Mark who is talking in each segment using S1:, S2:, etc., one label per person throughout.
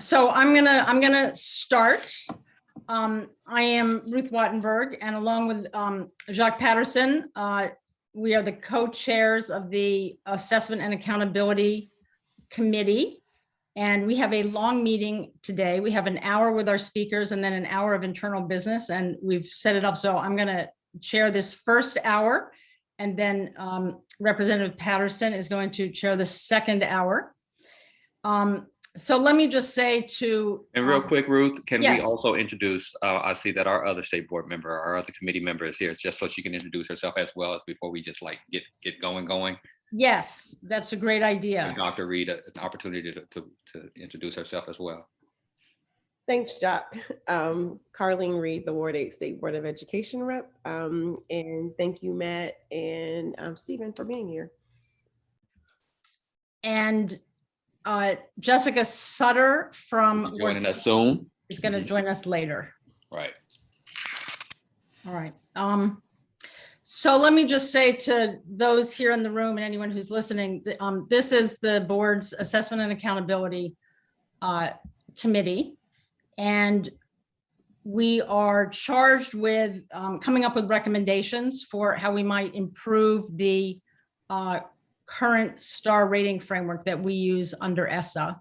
S1: So I'm gonna start. I am Ruth Wattenberg, and along with Jacques Patterson, we are the co-chairs of the Assessment and Accountability Committee. And we have a long meeting today. We have an hour with our speakers and then an hour of internal business, and we've set it up. So I'm gonna chair this first hour, and then Representative Patterson is going to chair the second hour. So let me just say to—
S2: And real quick, Ruth, can
S1: yes.
S2: we also introduce, I see that our other state board member, our other committee member is here, just so she can introduce herself as well before we just like get going.
S1: Yes, that's a great idea.
S2: And Dr. Reed an opportunity to introduce herself as well.
S3: Thanks, Jock. Carlene Reed, the Ward 8 State Board of Education rep. And thank you, Matt and Stephen, for being here.
S1: And Jessica Sutter from
S2: Joining us soon.
S1: Is going to join us later.
S2: Right.
S1: All right. So let me just say to those here in the room and anyone who's listening, this is the board's Assessment and Accountability Committee. And we are charged with coming up with recommendations for how we might improve the current star rating framework that we use under ESSA.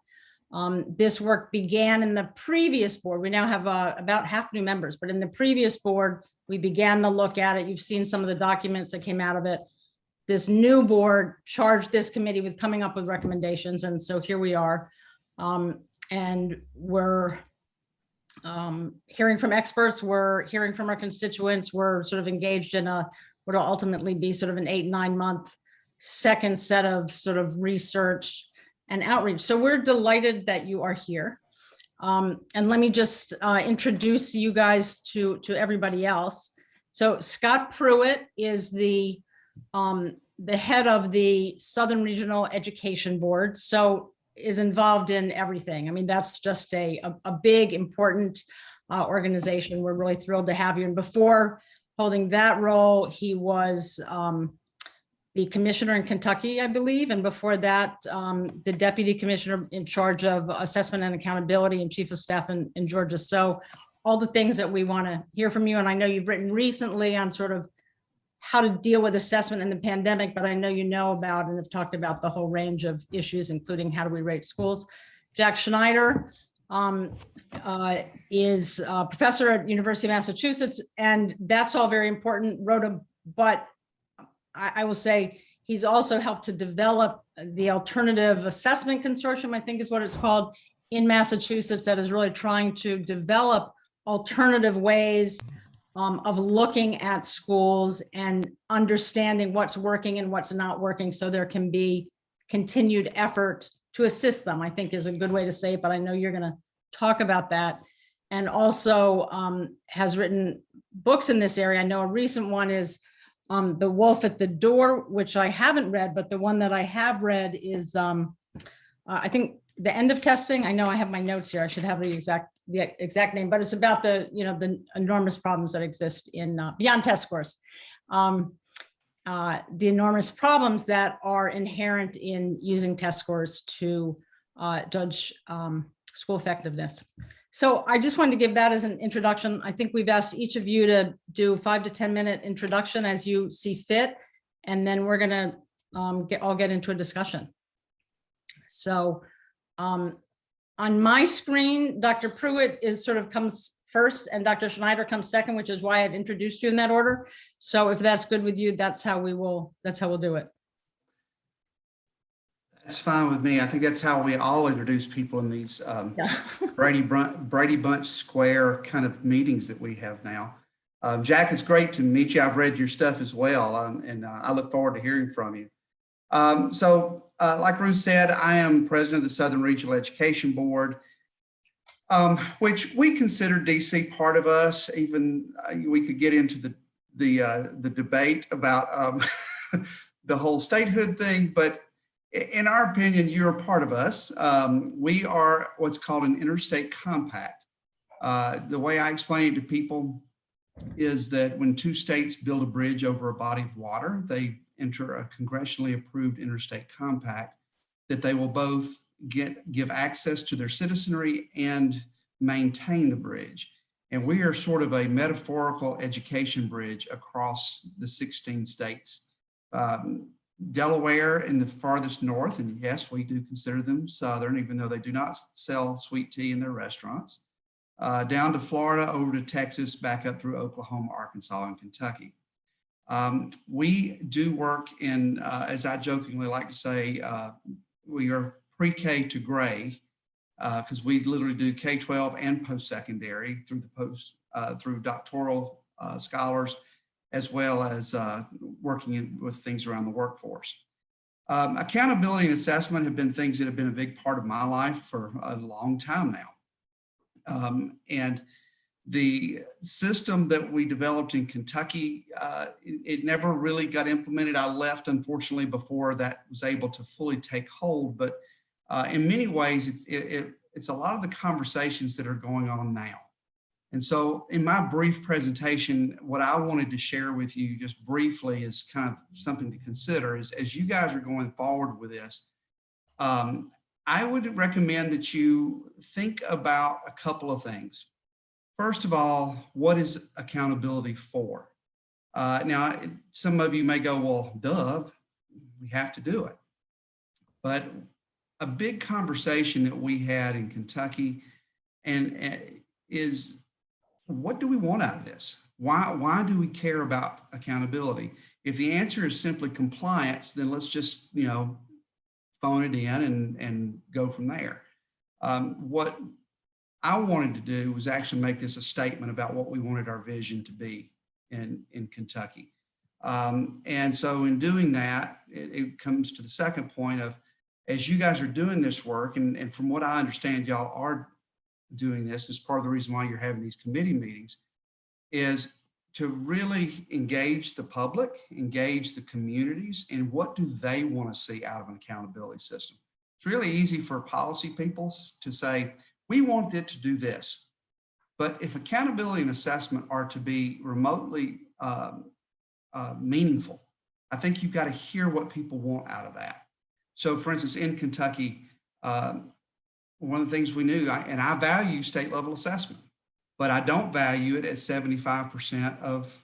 S1: This work began in the previous board. We now have about half new members, but in the previous board, we began to look at it. You've seen some of the documents that came out of it. This new board charged this committee with coming up with recommendations. And so here we are. And we're hearing from experts, we're hearing from our constituents, we're sort of engaged in what will ultimately be sort of an 8-9 month second set of sort of research and outreach. So we're delighted that you are here. And let me just introduce you guys to everybody else. So Scott Pruitt is the head of the Southern Regional Education Board. So is involved in everything. I mean, that's just a big, important organization. We're really thrilled to have you. And before holding that role, he was the commissioner in Kentucky, I believe. And before that, the deputy commissioner in charge of assessment and accountability and chief of staff in Georgia. So all the things that we want to hear from you. And I know you've written recently on sort of how to deal with assessment in the pandemic, but I know you know about and have talked about the whole range of issues, including how do we rate schools. Jack Schneider is a professor at University of Massachusetts, and that's all very important, but I will say he's also helped to develop the Alternative Assessment Consortium, I think is what it's called, in Massachusetts, that is really trying to develop alternative ways of looking at schools and understanding what's working and what's not working, so there can be continued effort to assist them, I think is a good way to say it, but I know you're going to talk about that. And also has written books in this area. I know a recent one is The Wolf at the Door, which I haven't read, but the one that I have read is, I think, The End of Testing. I know I have my notes here. I should have the exact name, but it's about the enormous problems that exist in beyond test scores. The enormous problems that are inherent in using test scores to judge school effectiveness. So I just wanted to give that as an introduction. I think we've asked each of you to do 5 to 10 minute introduction as you see fit, and then we're going to all get into a discussion. So on my screen, Dr. Pruitt comes first and Dr. Schneider comes second, which is why I've introduced you in that order. So if that's good with you, that's how we'll do it.
S4: That's fine with me. I think that's how we all introduce people in these Brady Bunch Square kind of meetings that we have now. Jack, it's great to meet you. I've read your stuff as well, and I look forward to hearing from you. Like Ruth said, I am president of the Southern Regional Education Board, which we consider DC part of us. Even we could get into the debate about the whole statehood thing, but in our opinion, you're a part of us. We are what's called an Interstate Compact. The way I explain it to people is that when two states build a bridge over a body of water, they enter a congressionally approved interstate compact that they will both give access to their citizenry and maintain the bridge. And we are sort of a metaphorical education bridge across the 16 states. Delaware in the farthest north, and yes, we do consider them Southern, even though they do not sell sweet tea in their restaurants, down to Florida, over to Texas, back up through Oklahoma, Arkansas, and Kentucky. We do work in, as I jokingly like to say, we are pre-K to gray, because we literally do K-12 and post-secondary through through doctoral scholars, as well as working with things around the workforce. Accountability and assessment have been things that have been a big part of my life for a long time now. And the system that we developed in Kentucky, it never really got implemented. I left, unfortunately, before that was able to fully take hold. But in many ways, it's a lot of the conversations that are going on now. And so in my brief presentation, what I wanted to share with you just briefly is kind of something to consider is, as you guys are going forward with this, I would recommend that you think about a couple of things. First of all, what is accountability for? Now, some of you may go, well, duh, we have to do it. But a big conversation that we had in Kentucky is, what do we want out of this? Why do we care about accountability? If the answer is simply compliance, then let's just, phone it in and go from there. What I wanted to do was actually make this a statement about what we wanted our vision to be in Kentucky. And so in doing that, it comes to the second point of, as you guys are doing this work, and from what I understand, y'all are doing this as part of the reason why you're having these committee meetings, is to really engage the public, engage the communities, and what do they want to see out of an accountability system. It's really easy for policy people to say, we want it to do this. But if accountability and assessment are to be remotely meaningful, I think you've got to hear what people want out of that. So for instance, in Kentucky, one of the things we knew, and I value state level assessment, but I don't value it at 75% of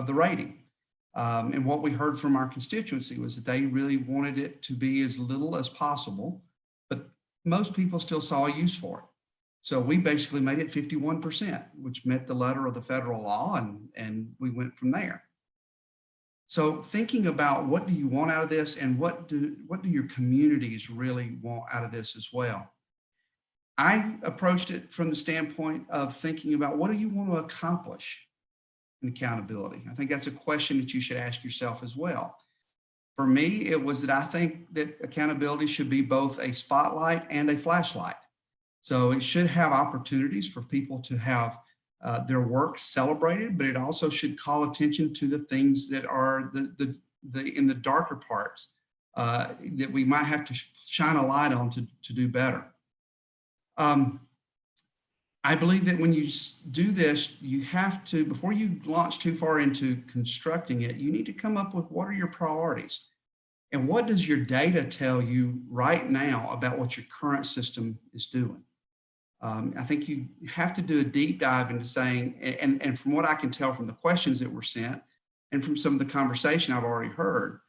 S4: the rating. And what we heard from our constituency was that they really wanted it to be as little as possible, but most people still saw a use for it. So we basically made it 51%, which met the letter of the federal law, and we went from there. So thinking about what do you want out of this, and what do your communities really want out of this as well. I approached it from the standpoint of thinking about, what do you want to accomplish in accountability? I think that's a question that you should ask yourself as well. For me, it was that I think that accountability should be both a spotlight and a flashlight. So it should have opportunities for people to have their work celebrated, but it also should call attention to the things that are in the darker parts that we might have to shine a light on to do better. I believe that when you do this, you have to, before you launch too far into constructing it, you need to come up with, what are your priorities? And what does your data tell you right now about what your current system is doing? I think you have to do a deep dive into saying, and from what I can tell from the questions that were sent and from some of the conversation I've already heard,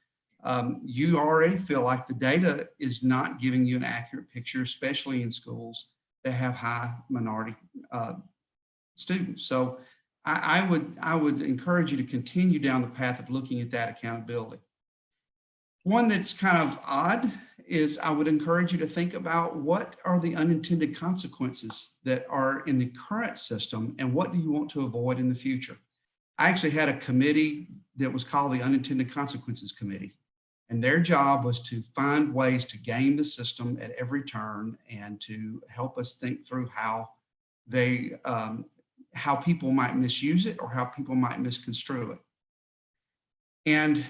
S4: you already feel like the data is not giving you an accurate picture, especially in schools that have high minority students. So I would encourage you to continue down the path of looking at that accountability. One that's kind of odd is, I would encourage you to think about, what are the unintended consequences that are in the current system, and what do you want to avoid in the future? I actually had a committee that was called the Unintended Consequences Committee, and their job was to find ways to game the system at every turn and to help us think through how people might misuse it or how people might misconstrue it. And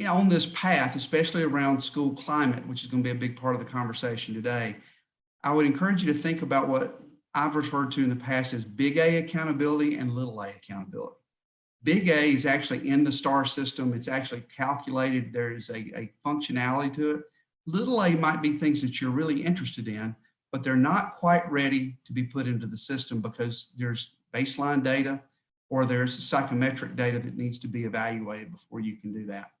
S4: on this path, especially around school climate, which is going to be a big part of the conversation today, I would encourage you to think about what I've referred to in the past as big A accountability and little a accountability. Big A is actually in the STAR system. It's actually calculated. There is a functionality to it. Little a might be things that you're really interested in, but they're not quite ready to be put into the system because there's baseline data or there's psychometric data that needs to be evaluated before you can do that.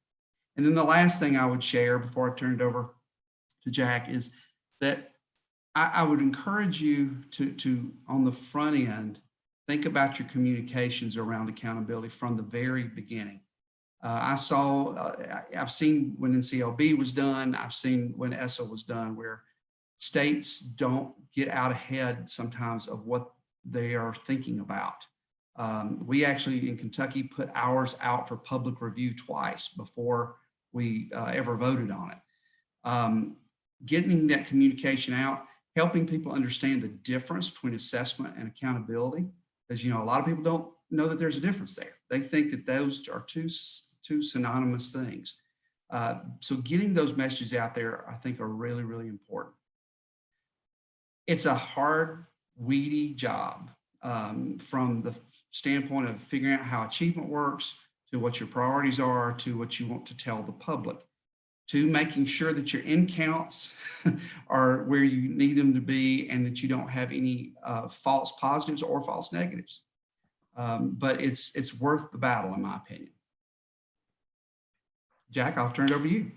S4: And then the last thing I would share before I turn it over to Jack is that I would encourage you to, on the front end, think about your communications around accountability from the very beginning. I've seen when NCLB was done, I've seen when ESSA was done, where states don't get out ahead sometimes of what they are thinking about. We actually in Kentucky put ours out for public review twice before we ever voted on it. Getting that communication out, helping people understand the difference between assessment and accountability, because a lot of people don't know that there's a difference there. They think that those are two synonymous things. So getting those messages out there, I think, are really, really important. It's a hard, weedy job from the standpoint of figuring out how achievement works, to what your priorities are, to what you want to tell the public, to making sure that your end counts are where you need them to be and that you don't have any false positives or false negatives. But it's worth the battle, in my opinion. Jack, I'll turn it over to you.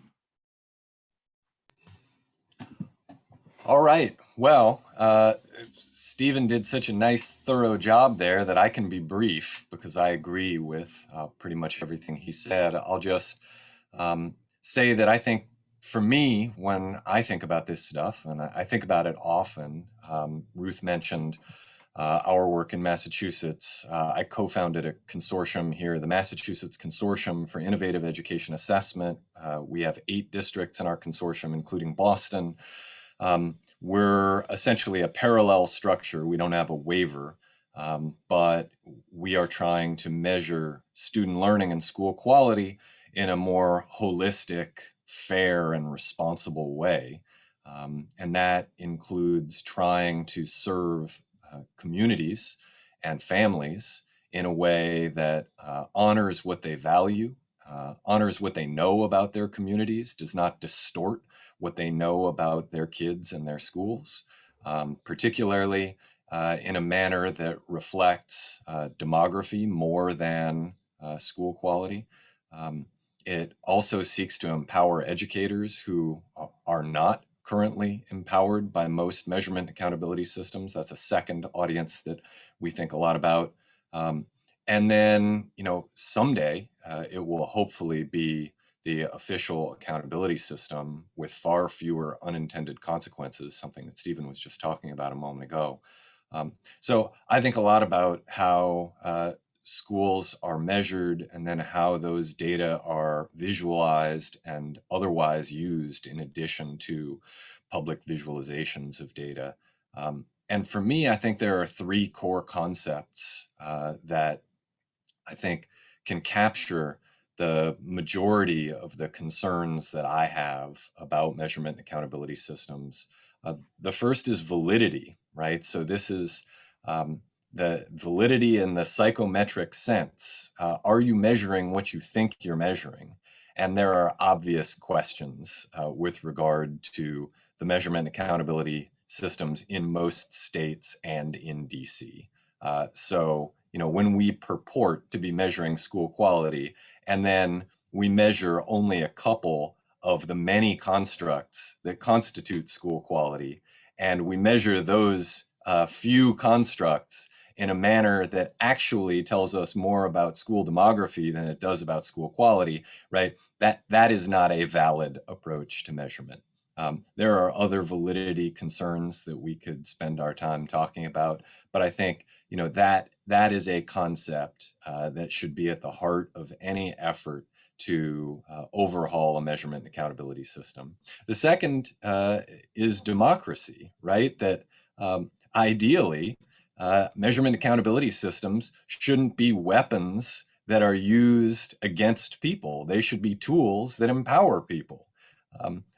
S5: All right. Well, Stephen did such a nice, thorough job there that I can be brief because I agree with pretty much everything he said. I'll just say that I think for me, when I think about this stuff, and I think about it often, Ruth mentioned our work in Massachusetts. I co-founded a consortium here, the Massachusetts Consortium for Innovative Education Assessment. We have 8 districts in our consortium, including Boston. We're essentially a parallel structure. We don't have a waiver, but we are trying to measure student learning and school quality in a more holistic, fair, and responsible way. And that includes trying to serve communities and families in a way that honors what they value, honors what they know about their communities, does not distort what they know about their kids and their schools, particularly in a manner that reflects demography more than school quality. It also seeks to empower educators who are not currently empowered by most measurement accountability systems. That's a second audience that we think a lot about. And then, someday it will hopefully be the official accountability system with far fewer unintended consequences, something that Stephen was just talking about a moment ago. So I think a lot about how schools are measured and then how those data are visualized and otherwise used in addition to public visualizations of data. And for me, I think there are 3 core concepts that I think can capture the majority of the concerns that I have about measurement and accountability systems. The first is validity, right? So this is the validity in the psychometric sense. Are you measuring what you think you're measuring? And there are obvious questions with regard to the measurement and accountability systems in most states and in DC. So, when we purport to be measuring school quality, and then we measure only a couple of the many constructs that constitute school quality, and we measure those few constructs in a manner that actually tells us more about school demography than it does about school quality, right? That is not a valid approach to measurement. There are other validity concerns that we could spend our time talking about, but I think that is a concept that should be at the heart of any effort to overhaul a measurement and accountability system. The second is democracy, right? That ideally, measurement accountability systems shouldn't be weapons that are used against people. They should be tools that empower people.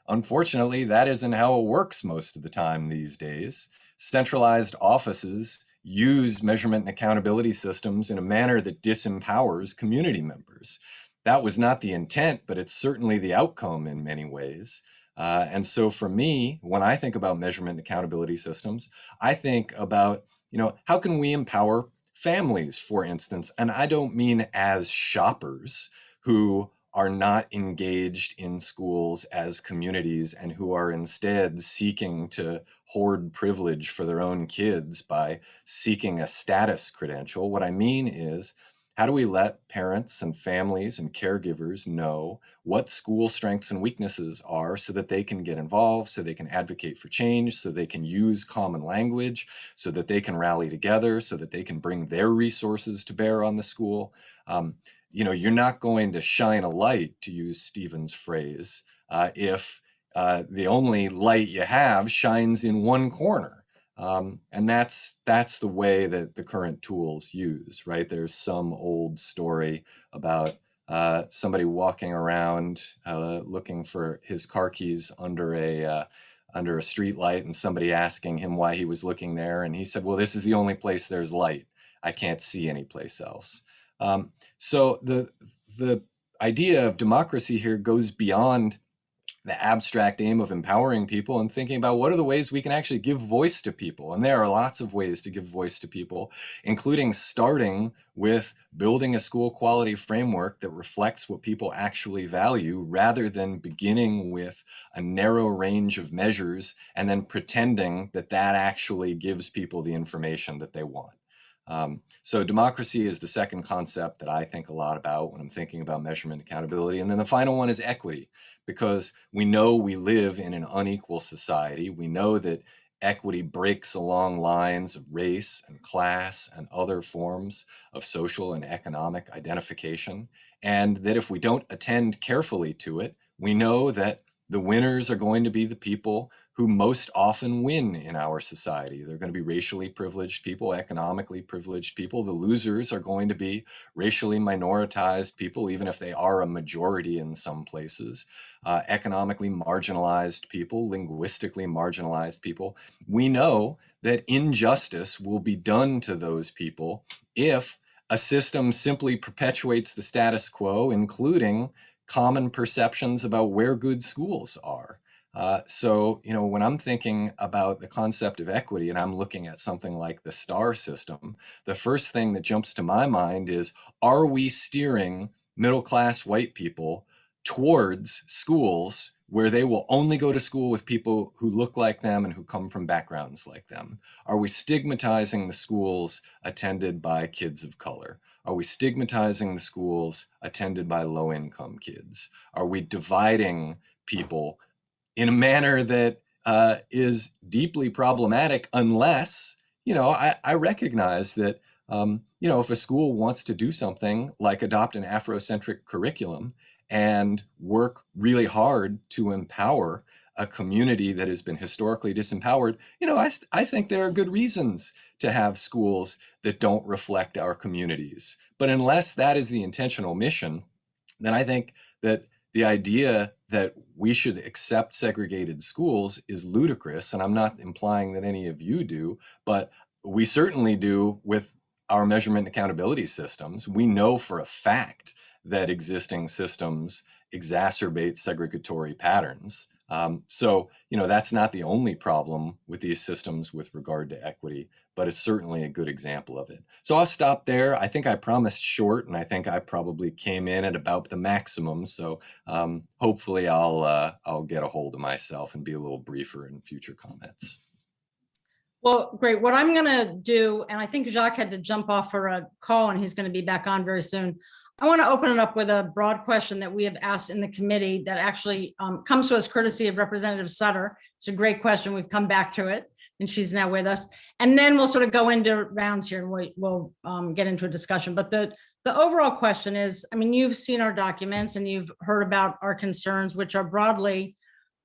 S5: Unfortunately, that isn't how it works most of the time these days. Centralized offices use measurement and accountability systems in a manner that disempowers community members. That was not the intent, but it's certainly the outcome in many ways. And so for me, when I think about measurement and accountability systems, I think about, how can we empower families, for instance? And I don't mean as shoppers who are not engaged in schools as communities and who are instead seeking to hoard privilege for their own kids by seeking a status credential. What I mean is, how do we let parents and families and caregivers know what school strengths and weaknesses are so that they can get involved, so they can advocate for change, so they can use common language, so that they can rally together, so that they can bring their resources to bear on the school? You're not going to shine a light, to use Stephen's phrase, if the only light you have shines in one corner. And that's the way that the current tools use, right? There's some old story about somebody walking around looking for his car keys under a street light, and somebody asking him why he was looking there, and he said, "Well, this is the only place there's light. I can't see any place else." So the idea of democracy here goes beyond the abstract aim of empowering people and thinking about what are the ways we can actually give voice to people. And there are lots of ways to give voice to people, including starting with building a school quality framework that reflects what people actually value, rather than beginning with a narrow range of measures and then pretending that that actually gives people the information that they want. So democracy is the second concept that I think a lot about when I'm thinking about measurement accountability. And then the final one is equity, because we know we live in an unequal society. We know that equity breaks along lines of race and class and other forms of social and economic identification. And that if we don't attend carefully to it, we know that the winners are going to be the people who most often win in our society. They're going to be racially privileged people, economically privileged people. The losers are going to be racially minoritized people, even if they are a majority in some places, economically marginalized people, linguistically marginalized people. We know that injustice will be done to those people if a system simply perpetuates the status quo, including common perceptions about where good schools are. So, when I'm thinking about the concept of equity and I'm looking at something like the STAR system, the first thing that jumps to my mind is, are we steering middle-class white people towards schools where they will only go to school with people who look like them and who come from backgrounds like them? Are we stigmatizing the schools attended by kids of color? Are we stigmatizing the schools attended by low-income kids? Are we dividing people in a manner that is deeply problematic, unless, I recognize that, if a school wants to do something like adopt an Afrocentric curriculum and work really hard to empower a community that has been historically disempowered, I think there are good reasons to have schools that don't reflect our communities. But unless that is the intentional mission, then I think that the idea that we should accept segregated schools is ludicrous. And I'm not implying that any of you do, but we certainly do with our measurement and accountability systems. We know for a fact that existing systems exacerbate segregatory patterns. So, that's not the only problem with these systems with regard to equity, but it's certainly a good example of it. So I'll stop there. I think I promised short, and I think I probably came in at about the maximum. So hopefully I'll get a hold of myself and be a little briefer in future comments.
S1: Well, great. What I'm going to do, and I think Jacques had to jump off for a call and he's going to be back on very soon. I want to open it up with a broad question that we have asked in the committee that actually comes to us courtesy of Representative Sutter. It's a great question. We've come back to it and she's now with us. And then we'll sort of go into rounds here and we'll get into a discussion. But the overall question is, you've seen our documents and you've heard about our concerns, which are broadly,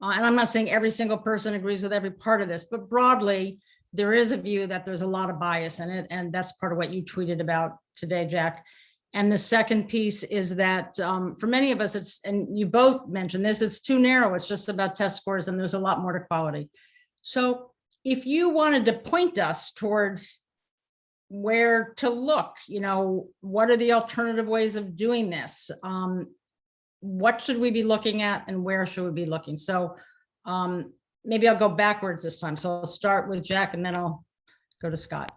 S1: and I'm not saying every single person agrees with every part of this, but broadly, there is a view that there's a lot of bias in it. And that's part of what you tweeted about today, Jack. And the second piece is that for many of us, it's, and you both mentioned this, it's too narrow. It's just about test scores and there's a lot more to quality. So if you wanted to point us towards where to look, what are the alternative ways of doing this? What should we be looking at and where should we be looking? So Maybe I'll go backwards this time. So I'll start with Jack and then I'll go to Scott.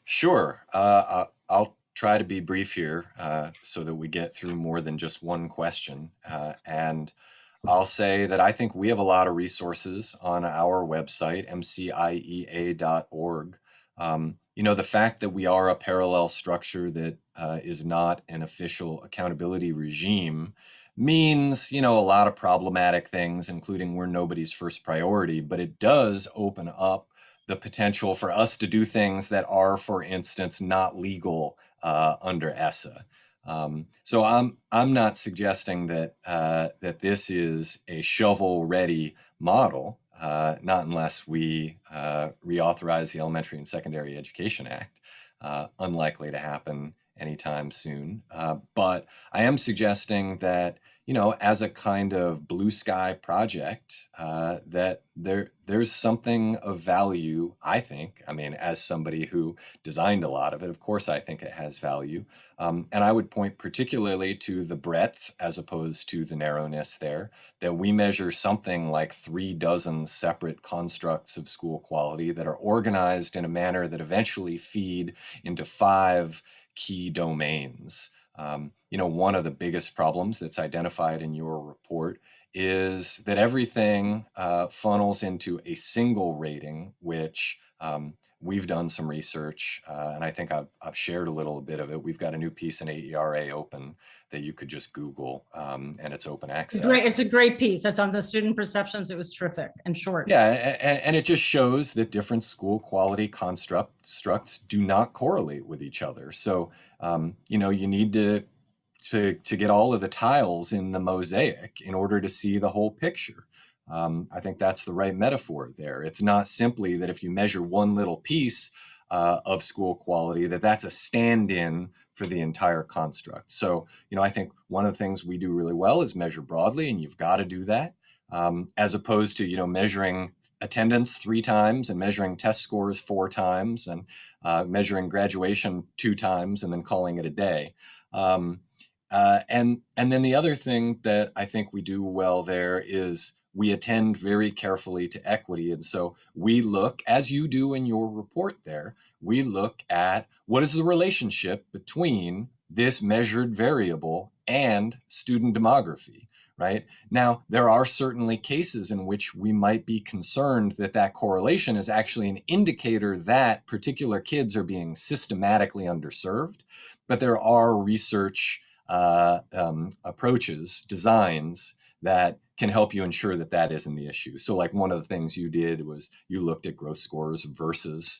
S5: Sure. I'll try to be brief here so that we get through more than just one question. And I'll say that I think we have a lot of resources on our website, mciea.org. You know, the fact that we are a parallel structure that is not an official accountability regime means, you know, a lot of problematic things, including we're nobody's first priority, but it does open up the potential for us to do things that are, for instance, not legal under ESSA. So I'm not suggesting that that this is a shovel-ready model, not unless we reauthorize the Elementary and Secondary Education Act. Unlikely to happen anytime soon. But I am suggesting that, you know, as a kind of blue sky project, that there's something of value, I think. I mean, as somebody who designed a lot of it, of course, I think it has value. And I would point particularly to the breadth as opposed to the narrowness there, that we measure something like 36 separate constructs of school quality that are organized in a manner that eventually feed into 5 key domains. You know, one of the biggest problems that's identified in your report is that everything funnels into a single rating, which we've done some research, and I think I've shared a little bit of it. We've got a new piece in AERA open that you could just Google, and it's open access.
S1: It's a great piece. That's on the student perceptions. It was terrific and short.
S5: Yeah, and it just shows that different school quality constructs do not correlate with each other. So, you know, you need to get all of the tiles in the mosaic in order to see the whole picture. I think that's the right metaphor there. It's not simply that if you measure one little piece of school quality, that's a stand-in for the entire construct. So, you know, I think one of the things we do really well is measure broadly, and you've got to do that, as opposed to, you know, measuring attendance 3 times and measuring test scores 4 times and measuring graduation 2 times and then calling it a day. And then the other thing that I think we do well there is we attend very carefully to equity. And so we look, as you do in your report there, we look at what is the relationship between this measured variable and student demography, right? Now, there are certainly cases in which we might be concerned that that correlation is actually an indicator that particular kids are being systematically underserved, but there are research approaches, designs that can help you ensure that that isn't the issue. So like one of the things you did was you looked at gross scores versus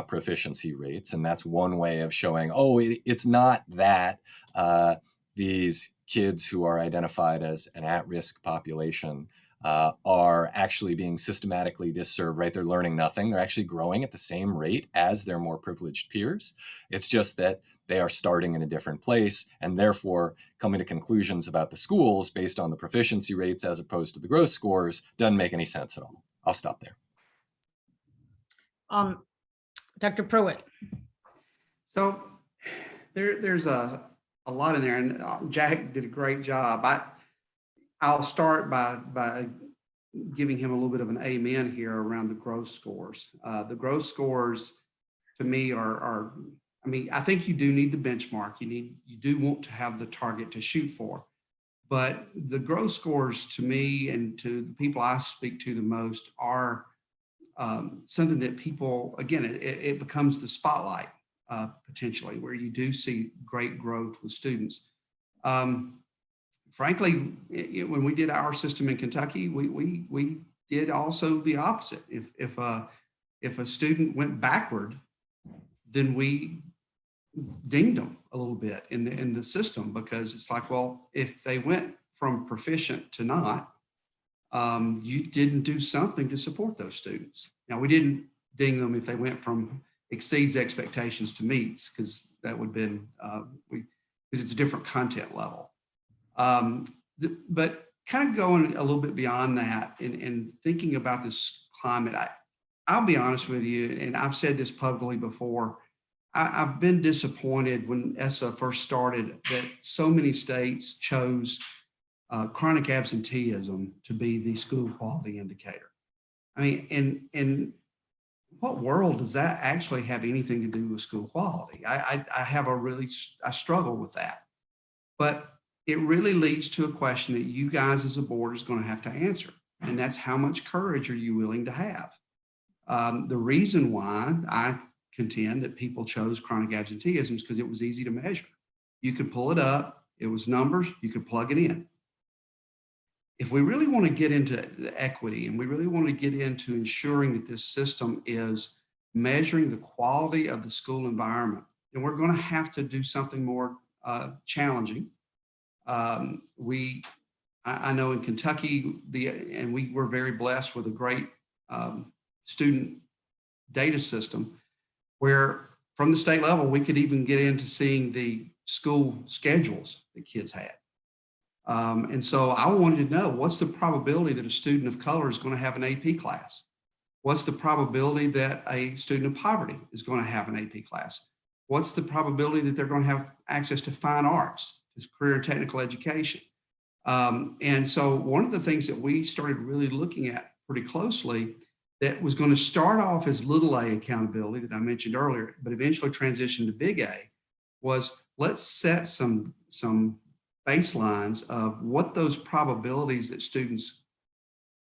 S5: proficiency rates. And that's one way of showing, oh, it's not that these kids who are identified as an at-risk population are actually being systematically disserved, right? They're learning nothing. They're actually growing at the same rate as their more privileged peers. It's just that they are starting in a different place and therefore coming to conclusions about the schools based on the proficiency rates as opposed to the gross scores doesn't make any sense at all. I'll stop there.
S1: Dr. Pruitt.
S4: So there's a lot in there, and Jack did a great job. I'll start by giving him a little bit of an amen here around the gross scores. The gross scores to me are I mean, I think you do need the benchmark. You do want to have the target to shoot for, but the gross scores to me and to the people I speak to the most are something that people, again, it becomes the spotlight potentially where you do see great growth with students. Frankly, when we did our system in Kentucky, we did also the opposite. If a student went backward, then we dinged them a little bit in the system, because it's like, well, if they went from proficient to not, you didn't do something to support those students. Now, we didn't ding them if they went from exceeds expectations to meets, because that would have been because it's a different content level. But kind of going a little bit beyond that and thinking about this climate, I'll be honest with you, and I've said this publicly before, I've been disappointed when ESSA first started that so many states chose chronic absenteeism to be the school quality indicator. I mean, in what world does that actually have anything to do with school quality? I struggle with that. But it really leads to a question that you guys as a board is going to have to answer. And that's, how much courage are you willing to have? The reason why I contend that people chose chronic absenteeism is because it was easy to measure. You could pull it up, it was numbers, you could plug it in. If we really want to get into the equity and we really want to get into ensuring that this system is measuring the quality of the school environment, then we're going to have to do something more challenging. I know in Kentucky, and we were very blessed with a great student data system where from the state level, we could even get into seeing the school schedules that kids had. And so I wanted to know, what's the probability that a student of color is going to have an AP class? What's the probability that a student of poverty is going to have an AP class? What's the probability that they're going to have access to fine arts, to career and technical education? And so one of the things that we started really looking at pretty closely, that was going to start off as little a accountability that I mentioned earlier, but eventually transitioned to big A, was let's set some baselines of what those probabilities that students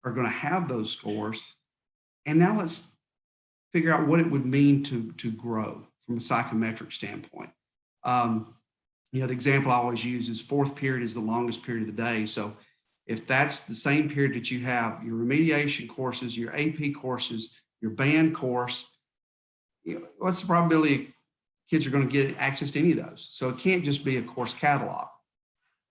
S4: are going to have those scores. And now let's figure out what it would mean to grow from a psychometric standpoint. The example I always use is fourth period is the longest period of the day. So if that's the same period that you have your remediation courses, your AP courses, your band course, what's the probability kids are going to get access to any of those? So it can't just be a course catalog.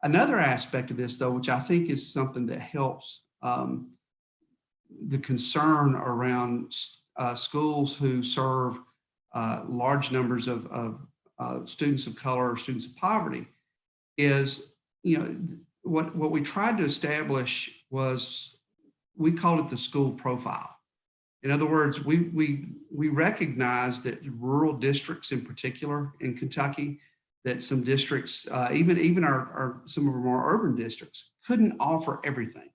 S4: Another aspect of this, though, which I think is something that helps the concern around schools who serve large numbers of students of color or students of poverty, is, what we tried to establish was, we called it the school profile. In other words, we recognize that rural districts in particular in Kentucky, that some districts, even our some of our more urban districts, couldn't offer everything.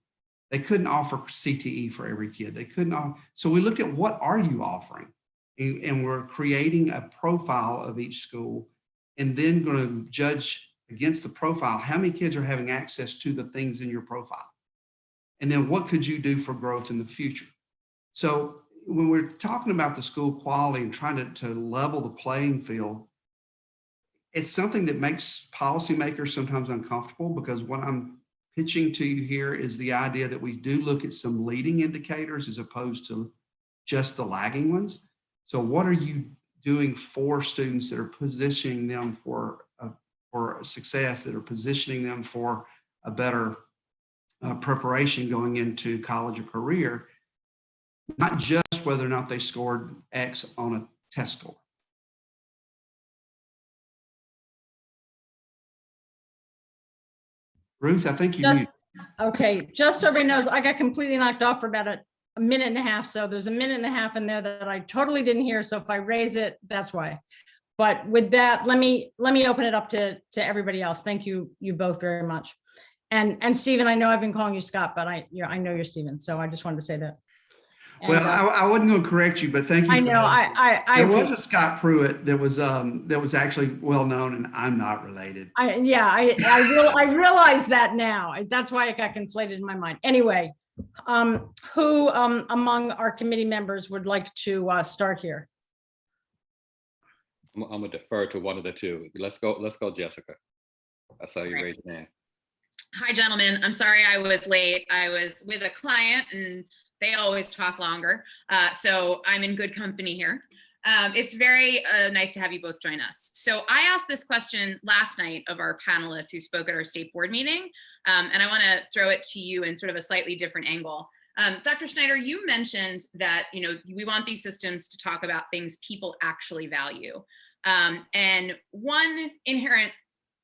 S4: They couldn't offer CTE for every kid. They couldn't offer. So we looked at, what are you offering? And we're creating a profile of each school, and then going to judge against the profile how many kids are having access to the things in your profile. And then what could you do for growth in the future? So when we're talking about the school quality and trying to level the playing field, it's something that makes policymakers sometimes uncomfortable, because what I'm pitching to you here is the idea that we do look at some leading indicators as opposed to just the lagging ones. So what are you doing for students that are positioning them for success, that are positioning them for a better preparation going into college or career, not just whether or not they scored X on a test score. Ruth, I think you knew.
S1: Okay, just so everybody knows, I got completely knocked off for about a minute and a half. So there's a minute and a half in there that I totally didn't hear. So if I raise it, that's why. But with that, let me open it up to everybody else. Thank you both very much. And Stephen, I know I've been calling you Scott, but I know you're Stephen. So I just wanted to say that. And,
S4: well, I wasn't going to correct you, but thank you.
S1: I know.
S4: There was a Scott Pruitt that was actually well known, and I'm not related.
S1: I realize that now. That's why it got conflated in my mind. Anyway, who among our committee members would like to start here?
S2: I'm gonna defer to one of the two. Let's go, Jessica. I saw you raise your hand.
S6: Hi, gentlemen. I'm sorry I was late. I was with a client and they always talk longer. So I'm in good company here. It's very nice to have you both join us. So I asked this question last night of our panelists who spoke at our state board meeting. And I want to throw it to you in sort of a slightly different angle. Dr. Schneider, you mentioned that, we want these systems to talk about things people actually value. And one inherent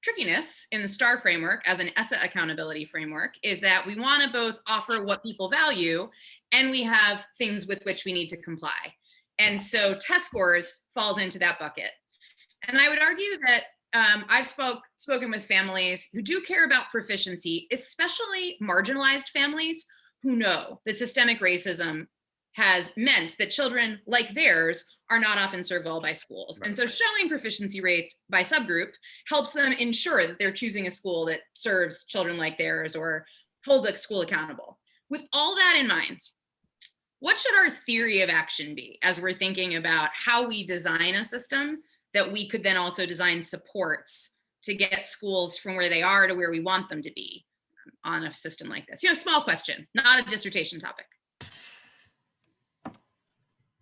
S6: trickiness in the STAR framework as an ESSA accountability framework is that we want to both offer what people value, and we have things with which we need to comply. And so test scores falls into that bucket. And I would argue that I've spoken with families who do care about proficiency, especially marginalized families who know that systemic racism has meant that children like theirs are not often served well by schools. And so showing proficiency rates by subgroup helps them ensure that they're choosing a school that serves children like theirs or hold the school accountable. With all that in mind, what should our theory of action be as we're thinking about how we design a system that we could then also design supports to get schools from where they are to where we want them to be on a system like this? You know, small question, not a dissertation topic.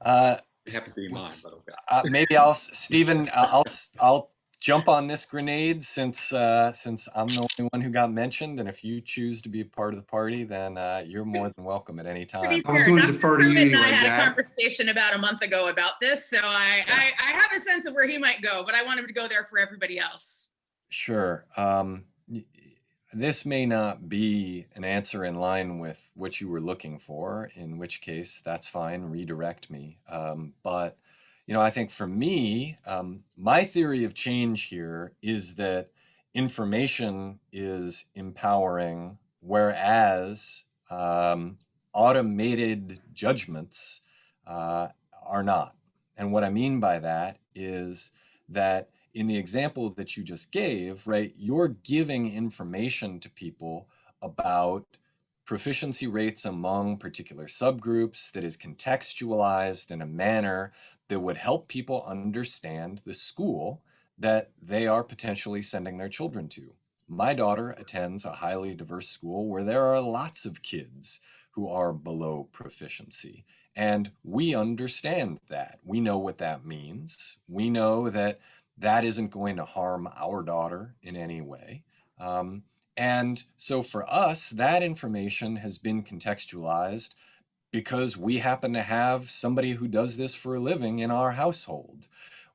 S2: It happens to be mine, but okay.
S5: Maybe Stephen, I'll jump on this grenade since I'm the only one who got mentioned, and if you choose to be a part of the party, then you're more than welcome at any time.
S4: I was going to defer to you anyway,
S6: I had
S4: Jack.
S6: a conversation about a month ago about this, so I have a sense of where he might go, but I want him to go there for everybody else.
S5: Sure. This may not be an answer in line with what you were looking for, in which case that's fine, redirect me. But, you know, I think for me, my theory of change here is that information is empowering, whereas automated judgments are not. And what I mean by that is that in the example that you just gave, right, you're giving information to people about proficiency rates among particular subgroups that is contextualized in a manner that would help people understand the school that they are potentially sending their children to. My daughter attends a highly diverse school where there are lots of kids who are below proficiency. And we understand that. We know what that means. We know that that isn't going to harm our daughter in any way. And so for us, that information has been contextualized because we happen to have somebody who does this for a living in our household.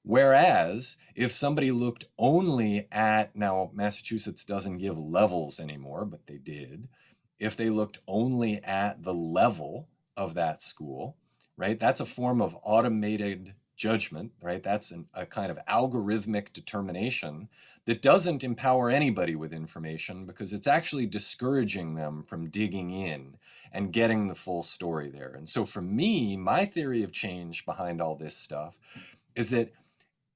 S5: Whereas if somebody looked only at, now Massachusetts doesn't give levels anymore, but they did. If they looked only at the level of that school, right, that's a form of automated judgment, right? That's a kind of algorithmic determination that doesn't empower anybody with information because it's actually discouraging them from digging in and getting the full story there. And so for me, my theory of change behind all this stuff is that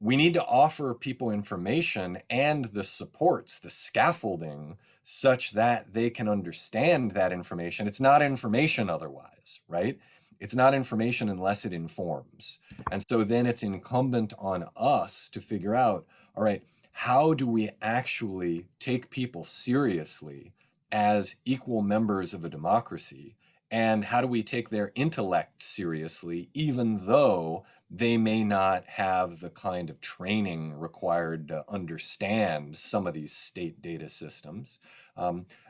S5: we need to offer people information and the supports, the scaffolding, such that they can understand that information. It's not information otherwise, right? It's not information unless it informs. And so then it's incumbent on us to figure out, all right, how do we actually take people seriously as equal members of a democracy? And how do we take their intellect seriously, even though they may not have the kind of training required to understand some of these state data systems?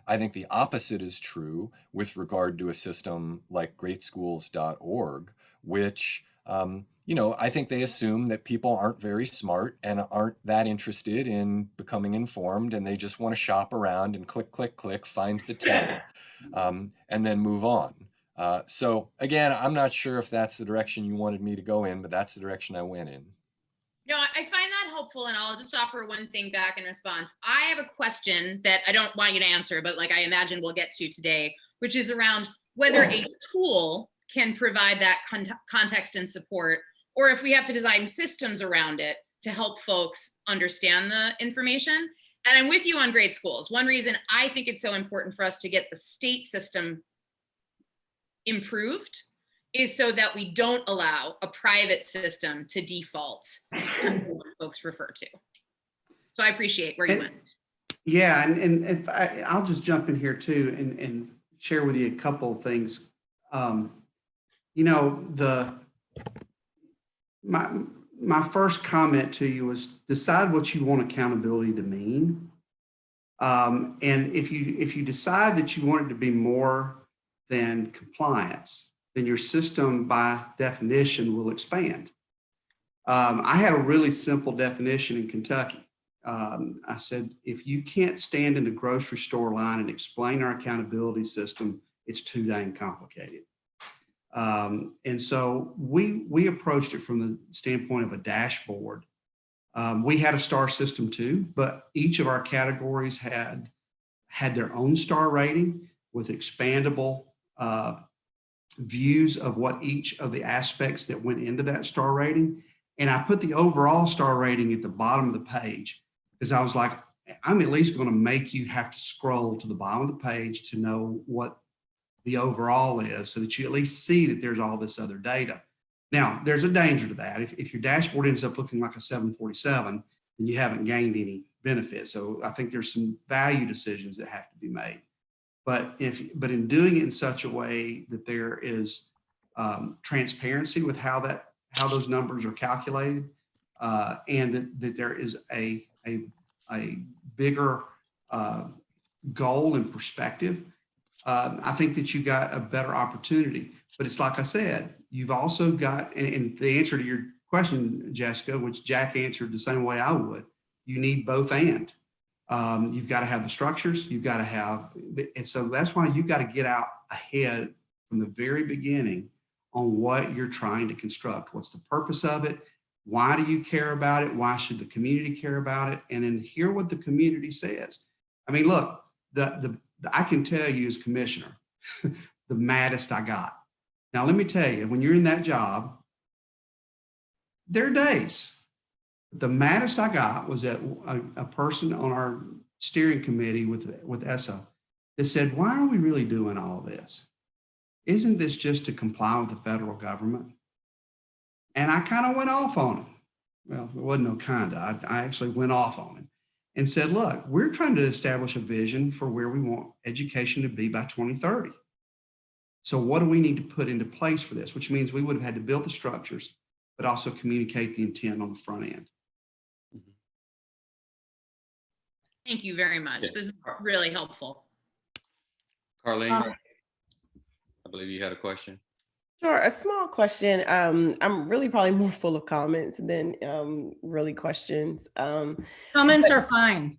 S5: I think the opposite is true with regard to a system like greatschools.org, which, you know, I think they assume that people aren't very smart and aren't that interested in becoming informed, and they just want to shop around and click, click, click, find the 10, and then move on. So again, I'm not sure if that's the direction you wanted me to go in, but that's the direction I went in.
S6: No, I find that helpful, and I'll just offer one thing back in response. I have a question that I don't want you to answer, but like I imagine we'll get to today, which is around whether a tool can provide that context and support, or if we have to design systems around it to help folks understand the information. And I'm with you on grade schools. One reason I think it's so important for us to get the state system improved is so that we don't allow a private system to default to what folks refer to. So I appreciate where you went.
S4: Yeah, and if I'll just jump in here too and share with you a couple of things. You know, my first comment to you was decide what you want accountability to mean. And if you decide that you want it to be more than compliance, then your system by definition will expand. I had a really simple definition in Kentucky. I said, if you can't stand in the grocery store line and explain our accountability system, it's too dang complicated. And so we approached it from the standpoint of a dashboard We had a star system too, but each of our categories had their own star rating with expandable views of what each of the aspects that went into that star rating. And I put the overall star rating at the bottom of the page because I was like, I'm at least going to make you have to scroll to the bottom of the page to know what the overall is so that you at least see that there's all this other data. Now, there's a danger to that. If your dashboard ends up looking like a 747, then you haven't gained any benefit. So I think there's some value decisions that have to be made. But in doing it in such a way that there is transparency with how those numbers are calculated, and that there is a bigger goal and perspective, I think that you got a better opportunity. But it's like I said, you've also got, and the answer to your question, Jessica, which Jack answered the same way I would, you need both and. You've got to have the structures, you've got to have, and so that's why you've got to get out ahead from the very beginning on what you're trying to construct. What's the purpose of it? Why do you care about it? Why should the community care about it? And then hear what the community says. I mean, look, I can tell you as commissioner, the maddest I got. Now, let me tell you, when you're in that job, there are days. The maddest I got was that a person on our steering committee with ESSA that said, why are we really doing all of this? Isn't this just to comply with the federal government? And I kind of went off on him. Well, it wasn't no kind of, I actually went off on him and said, look, we're trying to establish a vision for where we want education to be by 2030. So what do we need to put into place for this? Which means we would have had to build the structures, but also communicate the intent on the front end.
S6: Thank you very much.
S2: Yes.
S6: This is really helpful.
S2: Carlene, I believe you had a question.
S3: Sure, a small question. I'm really probably more full of comments than really questions.
S1: Comments are fine.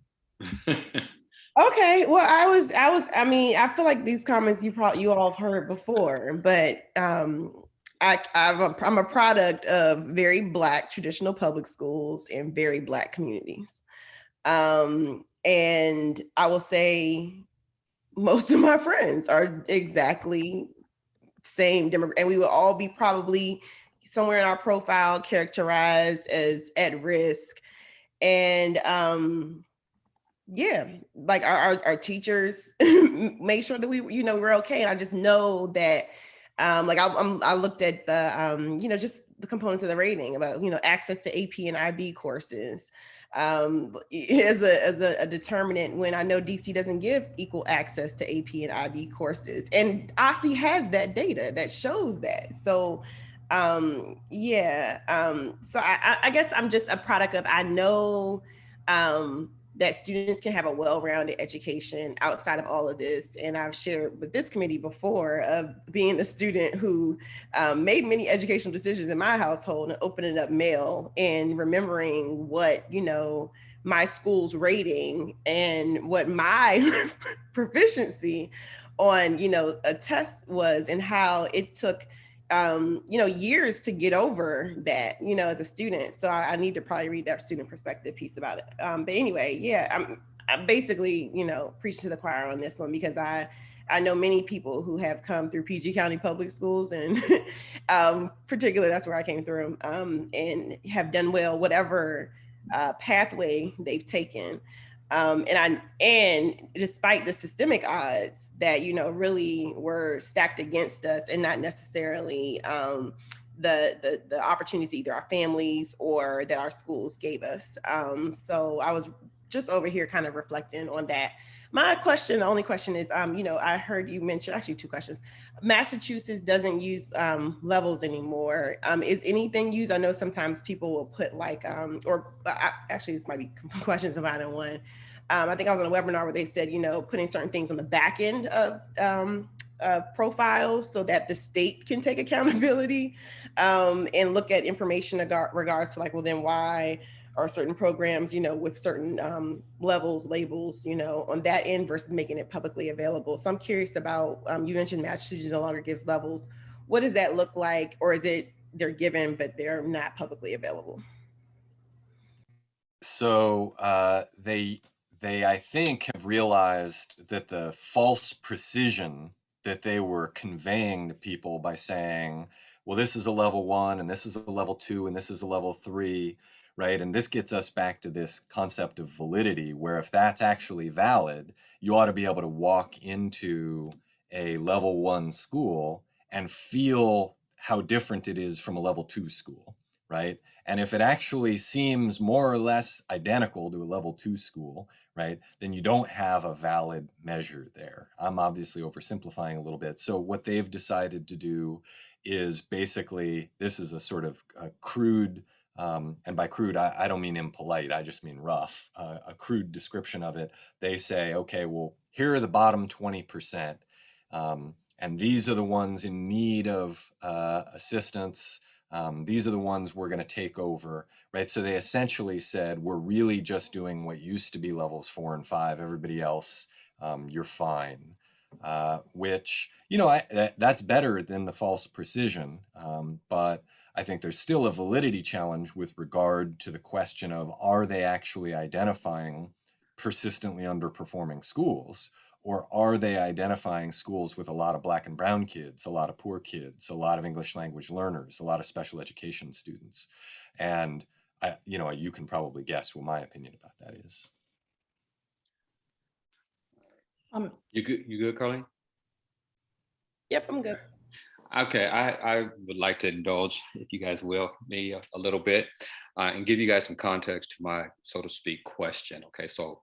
S3: Okay, well, I mean, I feel like these comments you all have heard before, but I'm a product of very Black traditional public schools and very Black communities. And I will say most of my friends are exactly same demographic, and we will all be probably somewhere in our profile characterized as at risk. And yeah, like our teachers make sure that we're okay. And I just know that like I looked at the just the components of the rating about access to AP and IB courses as a determinant, when I know DC doesn't give equal access to AP and IB courses, and OSSI has that data that shows that. So so I guess I'm just a product of, I know that students can have a well-rounded education outside of all of this. And I've shared with this committee before of being the student who made many educational decisions in my household and opening up mail and remembering what, my school's rating and what my proficiency on, a test was, and how it took years to get over that, as a student. So I need to probably read that student perspective piece about it. But anyway, yeah, I'm basically, preaching to the choir on this one, because I know many people who have come through PG County public schools, and particularly that's where I came through, and have done well, whatever pathway they've taken. And despite the systemic odds that, really were stacked against us, and not necessarily the opportunities either our families or that our schools gave us. So I was just over here kind of reflecting on that. My question, the only question is, I heard you mention, actually two questions. Massachusetts doesn't use levels anymore. Is anything used? I know sometimes people will put like, actually this might be questions about in one. I think I was on a webinar where they said, putting certain things on the back end of profiles so that the state can take accountability and look at information in regards to like, well, then why are certain programs, with certain levels, labels, on that end versus making it publicly available. So I'm curious about, you mentioned Massachusetts no longer gives levels. What does that look like? Or is it they're given, but they're not publicly available?
S5: So they I think have realized that the false precision that they were conveying to people by saying, well, this is a level 1 and this is a level 2 and this is a level 3, right? And this gets us back to this concept of validity, where if that's actually valid, you ought to be able to walk into a level 1 school and feel how different it is from a level 2 school, right? And if it actually seems more or less identical to a level 2 school, right, then you don't have a valid measure there. I'm obviously oversimplifying a little bit. So what they've decided to do is basically, this is a sort of a crude, and by crude, I don't mean impolite, I just mean rough, a crude description of it. They say, okay, well, here are the bottom 20%. And these are the ones in need of assistance. These are the ones we're going to take over, right? So they essentially said, we're really just doing what used to be levels 4 and 5. Everybody else, you're fine. Which, you know, that's better than the false precision. But I think there's still a validity challenge with regard to the question of, are they actually identifying persistently underperforming schools? Or are they identifying schools with a lot of Black and brown kids, a lot of poor kids, a lot of English language learners, a lot of special education students? And, you know, you can probably guess what my opinion about that is.
S2: You good, Carly?
S3: Yep, I'm good.
S2: Okay, I would like to indulge, if you guys will, me a little bit and give you guys some context to my, so to speak, question. Okay, so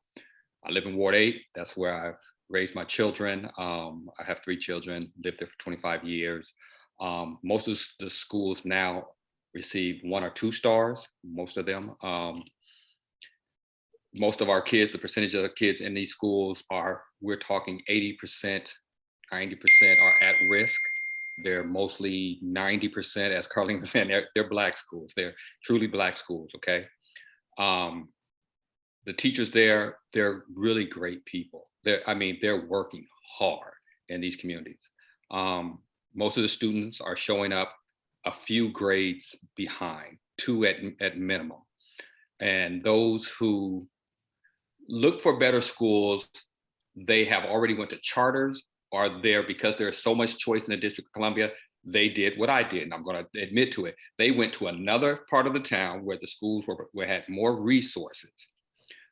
S2: I live in Ward 8. That's where I've raised my children. I have 3 children, lived there for 25 years. Most of the schools now receive 1 or 2 stars, most of them. Most of our kids, the percentage of the kids in these schools are, we're talking 80%, 90% are at risk. They're mostly 90%, as Carlene was saying, they're Black schools. They're truly Black schools, okay? The teachers there, they're really great people. They're working hard in these communities. Most of the students are showing up a few grades behind, 2 at minimum. And those who look for better schools, they have already went to charters, are there because there's so much choice in the District of Columbia. They did what I did, and I'm going to admit to it. They went to another part of the town where the schools had more resources.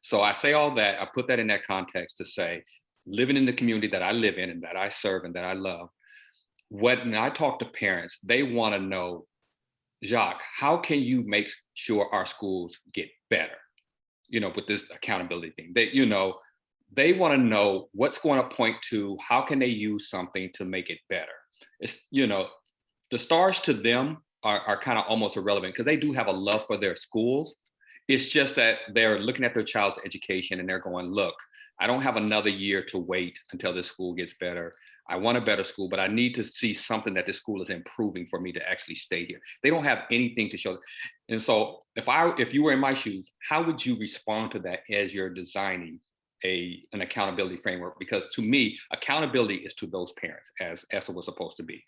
S2: So I say all that, I put that in that context to say, living in the community that I live in and that I serve and that I love, when I talk to parents, they want to know, Jacques, how can you make sure our schools get better? You know, with this accountability thing, they want to know what's going to point to, how can they use something to make it better? It's, the stars to them are kind of almost irrelevant because they do have a love for their schools. It's just that they're looking at their child's education and they're going, look, I don't have another year to wait until this school gets better. I want a better school, but I need to see something that this school is improving for me to actually stay here. They don't have anything to show. And so if you were in my shoes, how would you respond to that as you're designing an accountability framework? Because to me, accountability is to those parents, as it was supposed to be.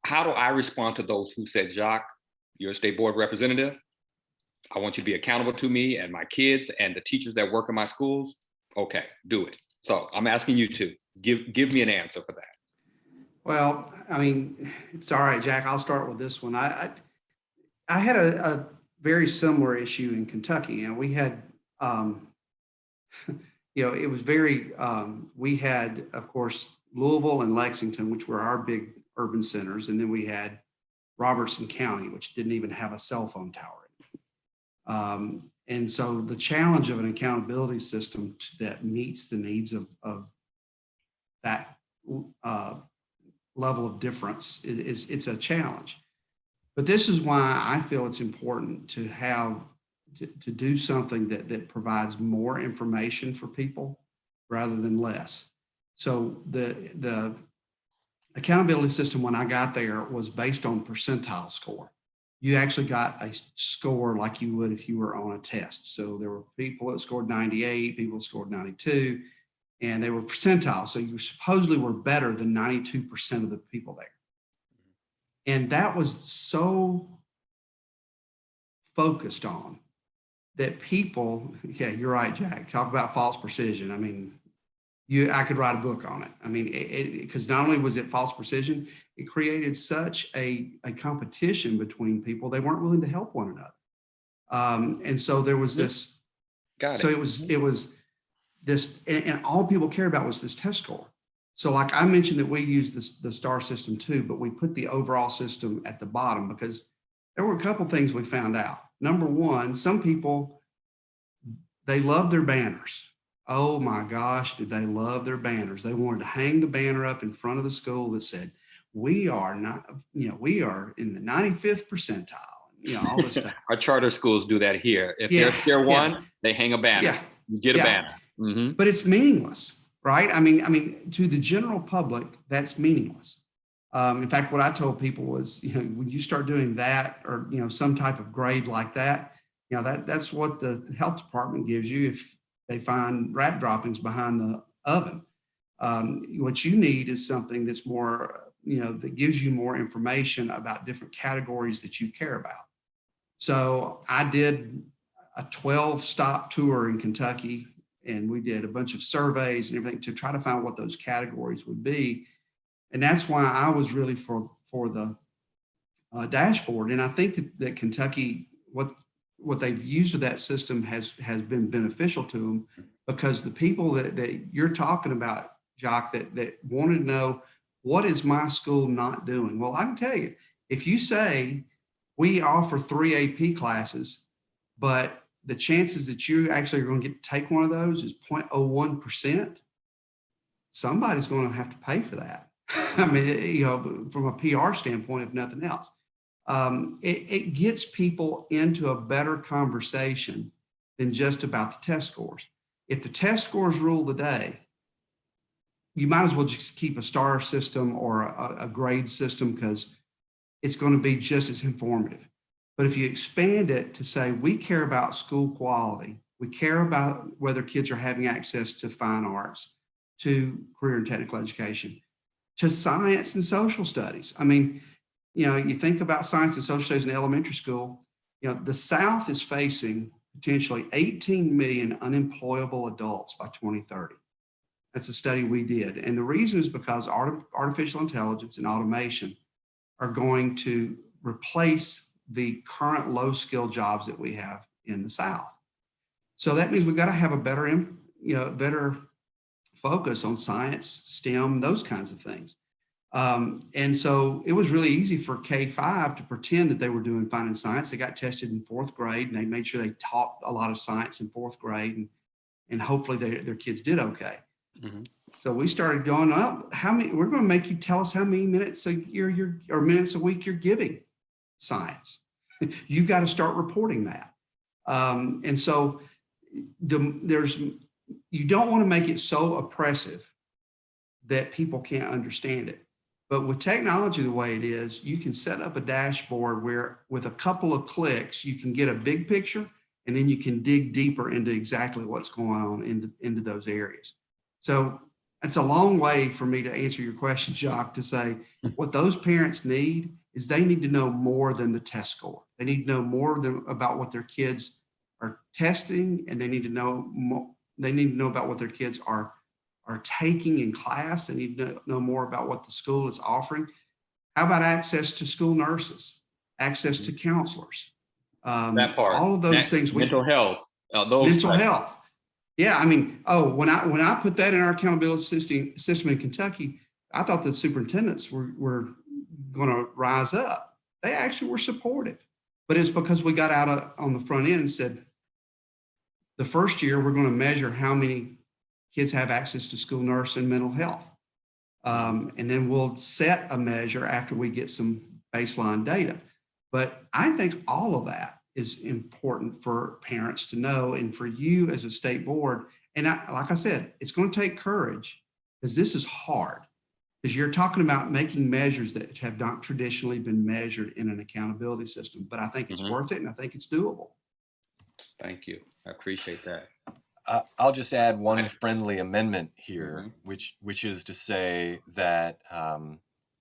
S2: How do I respond to those who said, Jacques, you're a state board representative. I want you to be accountable to me and my kids and the teachers that work in my schools. Okay, do it. So I'm asking you to give me an answer for that.
S4: Well, I mean, it's all right, Jack. I'll start with this one. I had a very similar issue in Kentucky, and we had, it was very. We had, of course, Louisville and Lexington, which were our big urban centers, and then we had Robertson County, which didn't even have a cell phone tower. And so the challenge of an accountability system that meets the needs of that level of difference it's a challenge. But this is why I feel it's important to have to do something that provides more information for people rather than less. So the accountability system when I got there was based on percentile score. You actually got a score like you would if you were on a test. So there were people that scored 98, people that scored 92, and they were percentile. So you supposedly were better than 92% of the people there. And that was so focused on that people, yeah, you're right, Jack, talk about false precision. I mean, I could write a book on it. I mean, because not only was it false precision, it created such a competition between people. They weren't willing to help one another. And so there was this,
S2: Got
S4: so
S2: it.
S4: it was this, and all people cared about was this test score. So like I mentioned that we use the STAR system too, but we put the overall system at the bottom because there were a couple things we found out. Number one, some people, they love their banners. Oh my gosh, did they love their banners? They wanted to hang the banner up in front of the school that said, we are not, we are in the 95th percentile, all this stuff.
S2: Our charter schools do that here. If they're tier one, they hang a banner.
S4: Yeah.
S2: You get a banner. Mm-hmm.
S4: But it's meaningless, right? I mean, to the general public, that's meaningless. In fact, what I told people was, when you start doing that or, some type of grade like that, that's what the health department gives you if they find rat droppings behind the oven. What you need is something that's more, that gives you more information about different categories that you care about. So I did a 12-stop tour in Kentucky, and we did a bunch of surveys and everything to try to find what those categories would be. And that's why I was really for the dashboard. And I think that Kentucky, what they've used of that system has been beneficial to them, because the people that you're talking about, Jock, that wanted to know, what is my school not doing? Well, I can tell you, if you say we offer 3 AP classes, but the chances that you actually are going to get to take one of those is 0.01%, somebody's going to have to pay for that. I mean, from a PR standpoint, if nothing else. It gets people into a better conversation than just about the test scores. If the test scores rule the day, you might as well just keep a STAR system or a grade system, because it's going to be just as informative. But if you expand it to say, we care about school quality, we care about whether kids are having access to fine arts, to career and technical education, to science and social studies. I mean, you think about science and social studies in elementary school, the South is facing potentially 18 million unemployable adults by 2030. That's a study we did. And the reason is because artificial intelligence and automation are going to replace the current low skill jobs that we have in the South. So that means we've got to have a better focus on science, STEM, those kinds of things. And so it was really easy for K-5 to pretend that they were doing fine in science. They got tested in 4th grade, and they made sure they taught a lot of science in 4th grade, and hopefully their kids did okay. Mm-hmm. So we started going up. We're going to make you tell us how many minutes a year or minutes a week you're giving science. You got to start reporting that. And so you don't want to make it so oppressive that people can't understand it. But with technology the way it is, you can set up a dashboard where with a couple of clicks, you can get a big picture, and then you can dig deeper into exactly what's going on into those areas. So it's a long way for me to answer your question, Jacques, to say what those parents need is they need to know more than the test score. They need to know more about what their kids are testing, and they need to know more, about what their kids are taking in class. They need to know more about what the school is offering. How about access to school nurses, access to counselors?
S2: That part.
S4: All of those things.
S2: Mental health.
S4: Mental health. Yeah, I mean, when I put that in our accountability system in Kentucky, I thought the superintendents were going to rise up. They actually were supportive, but it's because we got out on the front end and said, the first year we're going to measure how many kids have access to school nurse and mental health. And then we'll set a measure after we get some baseline data. But I think all of that is important for parents to know, and for you as a state board. And like I said, it's going to take courage, because this is hard, because you're talking about making measures that have not traditionally been measured in an accountability system. But I think it's worth it, and I think it's doable.
S2: Thank you. I appreciate that.
S5: I'll just add one friendly amendment here, which is to say that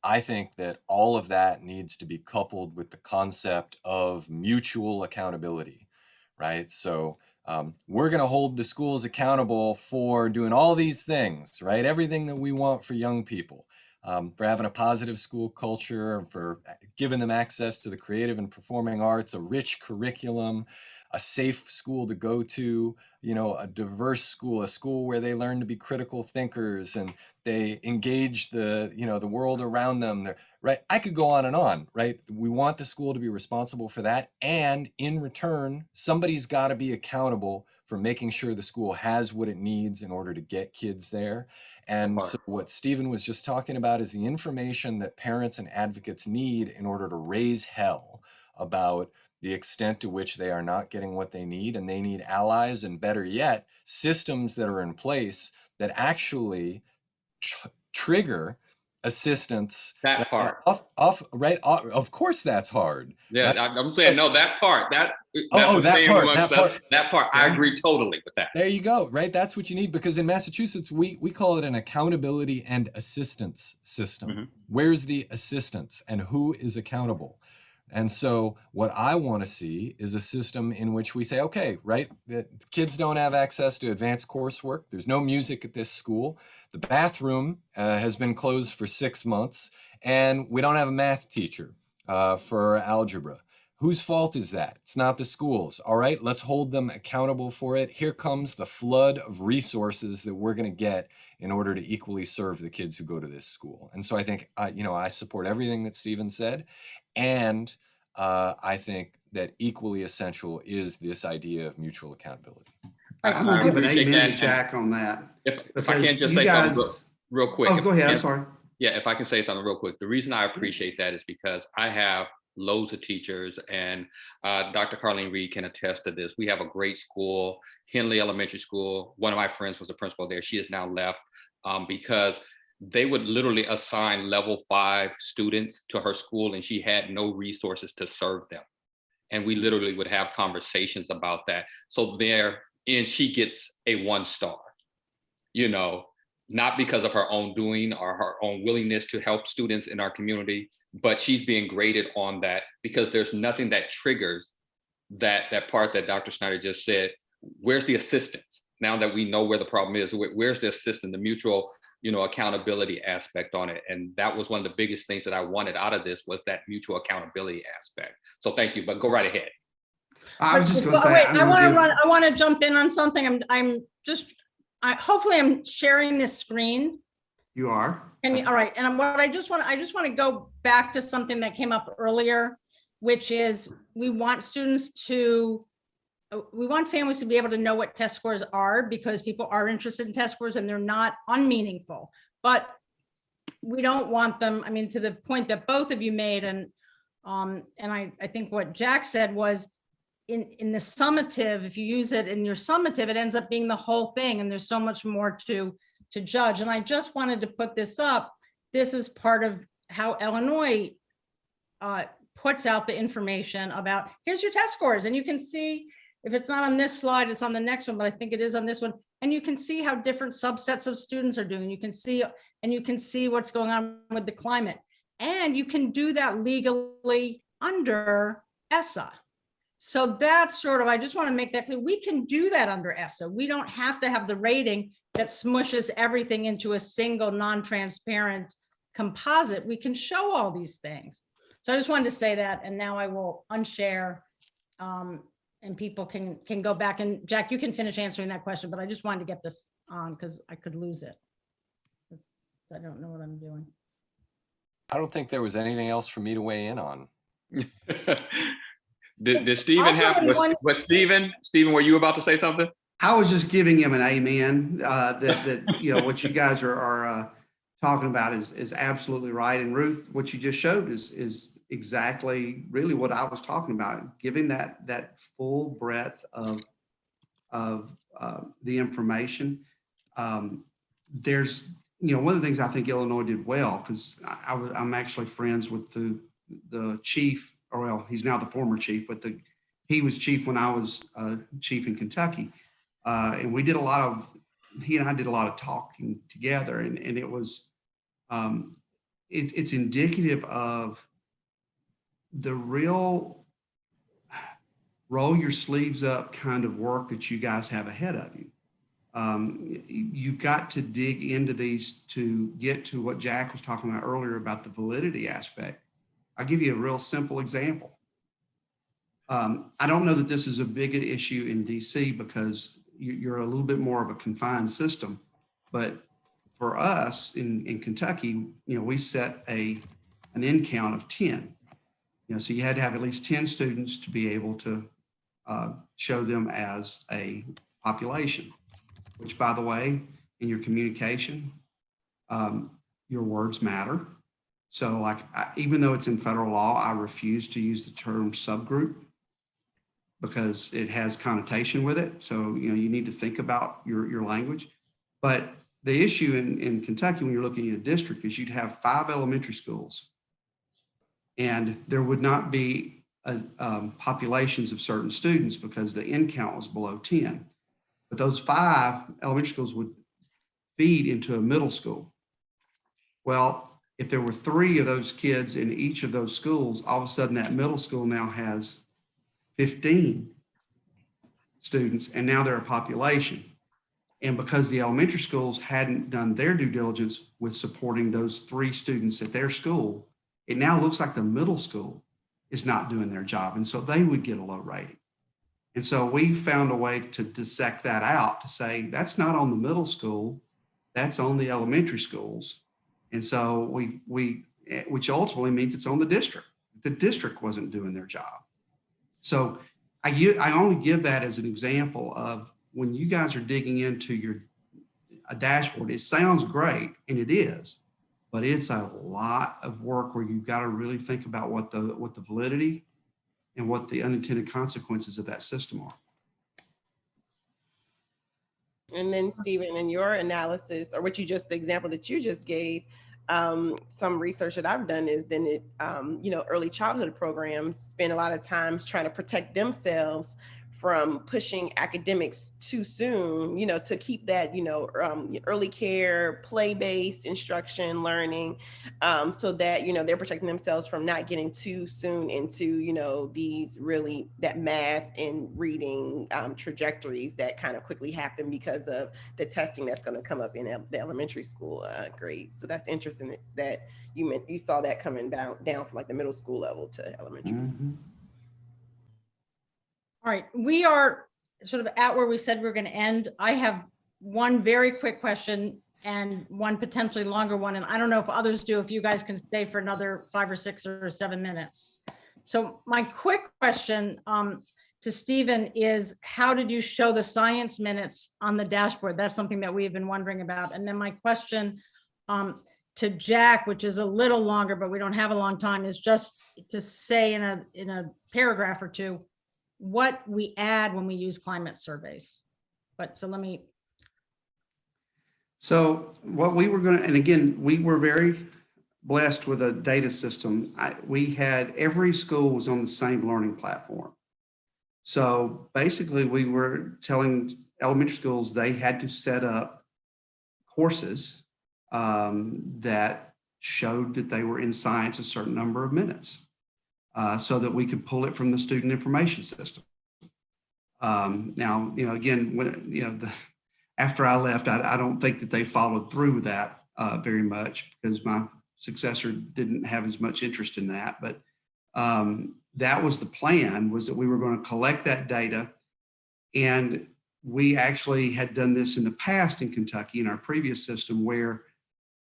S5: I think that all of that needs to be coupled with the concept of mutual accountability, right? So we're going to hold the schools accountable for doing all these things, right? Everything that we want for young people, for having a positive school culture, for giving them access to the creative and performing arts, a rich curriculum, a safe school to go to, you know, a diverse school, a school where they learn to be critical thinkers and they engage the, you know, the world around them. Right? I could go on, right? We want the school to be responsible for that. And in return, somebody's got to be accountable for making sure the school has what it needs in order to get kids there. And so what Stephen was just talking about is the information that parents and advocates need in order to raise hell about the extent to which they are not getting what they need, and they need allies, and better yet, systems that are in place that actually trigger assistance.
S2: That part.
S5: Of course, that's hard.
S2: Yeah,
S5: right?
S2: I'm saying, no, that part,
S5: that part.
S2: I agree totally with that.
S5: There you go, right? That's what you need, because in Massachusetts, we call it an accountability and assistance system.
S2: Mm-hmm.
S5: Where's the assistance and who is accountable? And so what I want to see is a system in which we say, okay, right, the kids don't have access to advanced coursework. There's no music at this school. The bathroom has been closed for 6 months, and we don't have a math teacher for algebra. Whose fault is that? It's not the schools. All right, let's hold them accountable for it. Here comes the flood of resources that we're going to get in order to equally serve the kids who go to this school. And so I think, you know, I support everything that Stephen said. And I think that equally essential is this idea of mutual accountability.
S4: I'm going to give an amen
S2: that.
S4: to Jack on that.
S2: If I can't just say something real quick.
S4: Oh, go ahead. I'm sorry.
S2: Yeah, if I can say something real quick. The reason I appreciate that is because I have loads of teachers, and Dr. Carlene Reed can attest to this. We have a great school, Henley Elementary School. One of my friends was the principal there. She has now left because they would literally assign level 5 students to her school, and she had no resources to serve them. And we literally would have conversations about that. So and she gets a 1 star, you know, not because of her own doing or her own willingness to help students in our community, but she's being graded on that because there's nothing that triggers that part that Dr. Schneider just said. Where's the assistance? Now that we know where the problem is, where's the assistance, the mutual, you know, accountability aspect on it? And that was one of the biggest things that I wanted out of this, was that mutual accountability aspect. So thank you, but go right ahead.
S4: I was just going to say,
S1: wait, I want to jump in on something. Hopefully I'm sharing this screen.
S4: You are.
S1: All right. And I just want to go back to something that came up earlier, which is we want families to be able to know what test scores are, because people are interested in test scores and they're not unmeaningful, but we don't want them, I mean, to the point that both of you made. And I think what Jack said was in the summative, if you use it in your summative, it ends up being the whole thing. And there's so much more to judge. And I just wanted to put this up. This is part of how Illinois puts out the information about, here's your test scores. And you can see, if it's not on this slide, it's on the next one, but I think it is on this one. And you can see how different subsets of students are doing. You can see what's going on with the climate. And you can do that legally under ESSA. So that's sort of, I just want to make that clear. We can do that under ESSA. We don't have to have the rating that smushes everything into a single non-transparent composite. We can show all these things. So I just wanted to say that, and now I will unshare and people can go back. And Jack, you can finish answering that question, but I just wanted to get this on because I could lose it. I don't know what I'm doing.
S5: I don't think there was anything else for me to weigh in on.
S2: Did Stephen was Stephen, were you about to say something?
S4: I was just giving him an amen. That you know, what you guys are talking about is absolutely right. And Ruth, what you just showed is exactly really what I was talking about, giving that full breadth of the information. There's, you know, one of the things I think Illinois did well, because I'm actually friends with the chief, or well, he's now the former chief, but he was chief when I was chief in Kentucky. And he and I did a lot of talking together, and it was, it's indicative of the real roll your sleeves up kind of work that you guys have ahead of you. You've got to dig into these to get to what Jack was talking about earlier about the validity aspect. I'll give you a real simple example. I don't know that this is a big issue in DC because you're a little bit more of a confined system, but for us in Kentucky, we set an in count of 10. So you had to have at least 10 students to be able to show them as a population, which, by the way, in your communication, your words matter. So like, even though it's in federal law, I refuse to use the term subgroup because it has connotation with it. So, you need to think about your language. But the issue in Kentucky, when you're looking at a district, is you'd have 5 elementary schools and there would not be populations of certain students because the in count was below 10. But those 5 elementary schools would feed into a middle school. Well, if there were 3 of those kids in each of those schools, all of a sudden that middle school now has 15 students, and now they're a population. And because the elementary schools hadn't done their due diligence with supporting those 3 students at their school, it now looks like the middle school is not doing their job. And so they would get a low rating. And so we found a way to dissect that out to say, that's not on the middle school, that's on the elementary schools. And so which ultimately means it's on the district. The district wasn't doing their job. So I only give that as an example of when you guys are digging into a dashboard, it sounds great, and it is, but it's a lot of work where you've got to really think about what the validity and what the unintended consequences of that system are.
S3: And then Stephen, in your analysis, or the example that you just gave, some research that I've done is then early childhood programs spend a lot of times trying to protect themselves from pushing academics too soon, to keep that, early care, play-based instruction, learning, so that, they're protecting themselves from not getting too soon into, these really, that math and reading trajectories that kind of quickly happen because of the testing that's going to come up in the elementary school grades. So that's interesting that you saw that coming down from like the middle school level to elementary.
S4: Mm-hmm.
S1: All right, we are sort of at where we said we were going to end. I have one very quick question and one potentially longer one. And I don't know if others do, if you guys can stay for another 5 or 6 or 7 minutes. So my quick question to Stephen is, how did you show the science minutes on the dashboard? That's something that we've been wondering about. And then my question to Jack, which is a little longer, but we don't have a long time, is just to say in a paragraph or two, what we add when we use climate surveys.
S4: So what we were going to, and again, we were very blessed with a data system. We had every school was on the same learning platform. So basically we were telling elementary schools they had to set up courses that showed that they were in science a certain number of minutes. So that we could pull it from the student information system. Now, again, when after I left, I don't think that they followed through with that very much because my successor didn't have as much interest in that. But that was the plan, was that we were going to collect that data, and we actually had done this in the past in Kentucky in our previous system where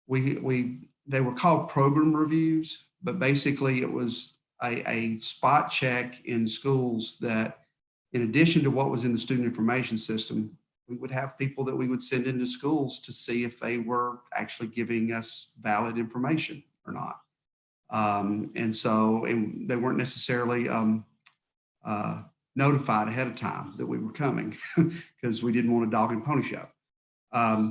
S4: they were called program reviews, but basically it was a spot check in schools that, in addition to what was in the student information system, we would have people that we would send into schools to see if they were actually giving us valid information or not. And they weren't necessarily notified ahead of time that we were coming because we didn't want a dog and pony show.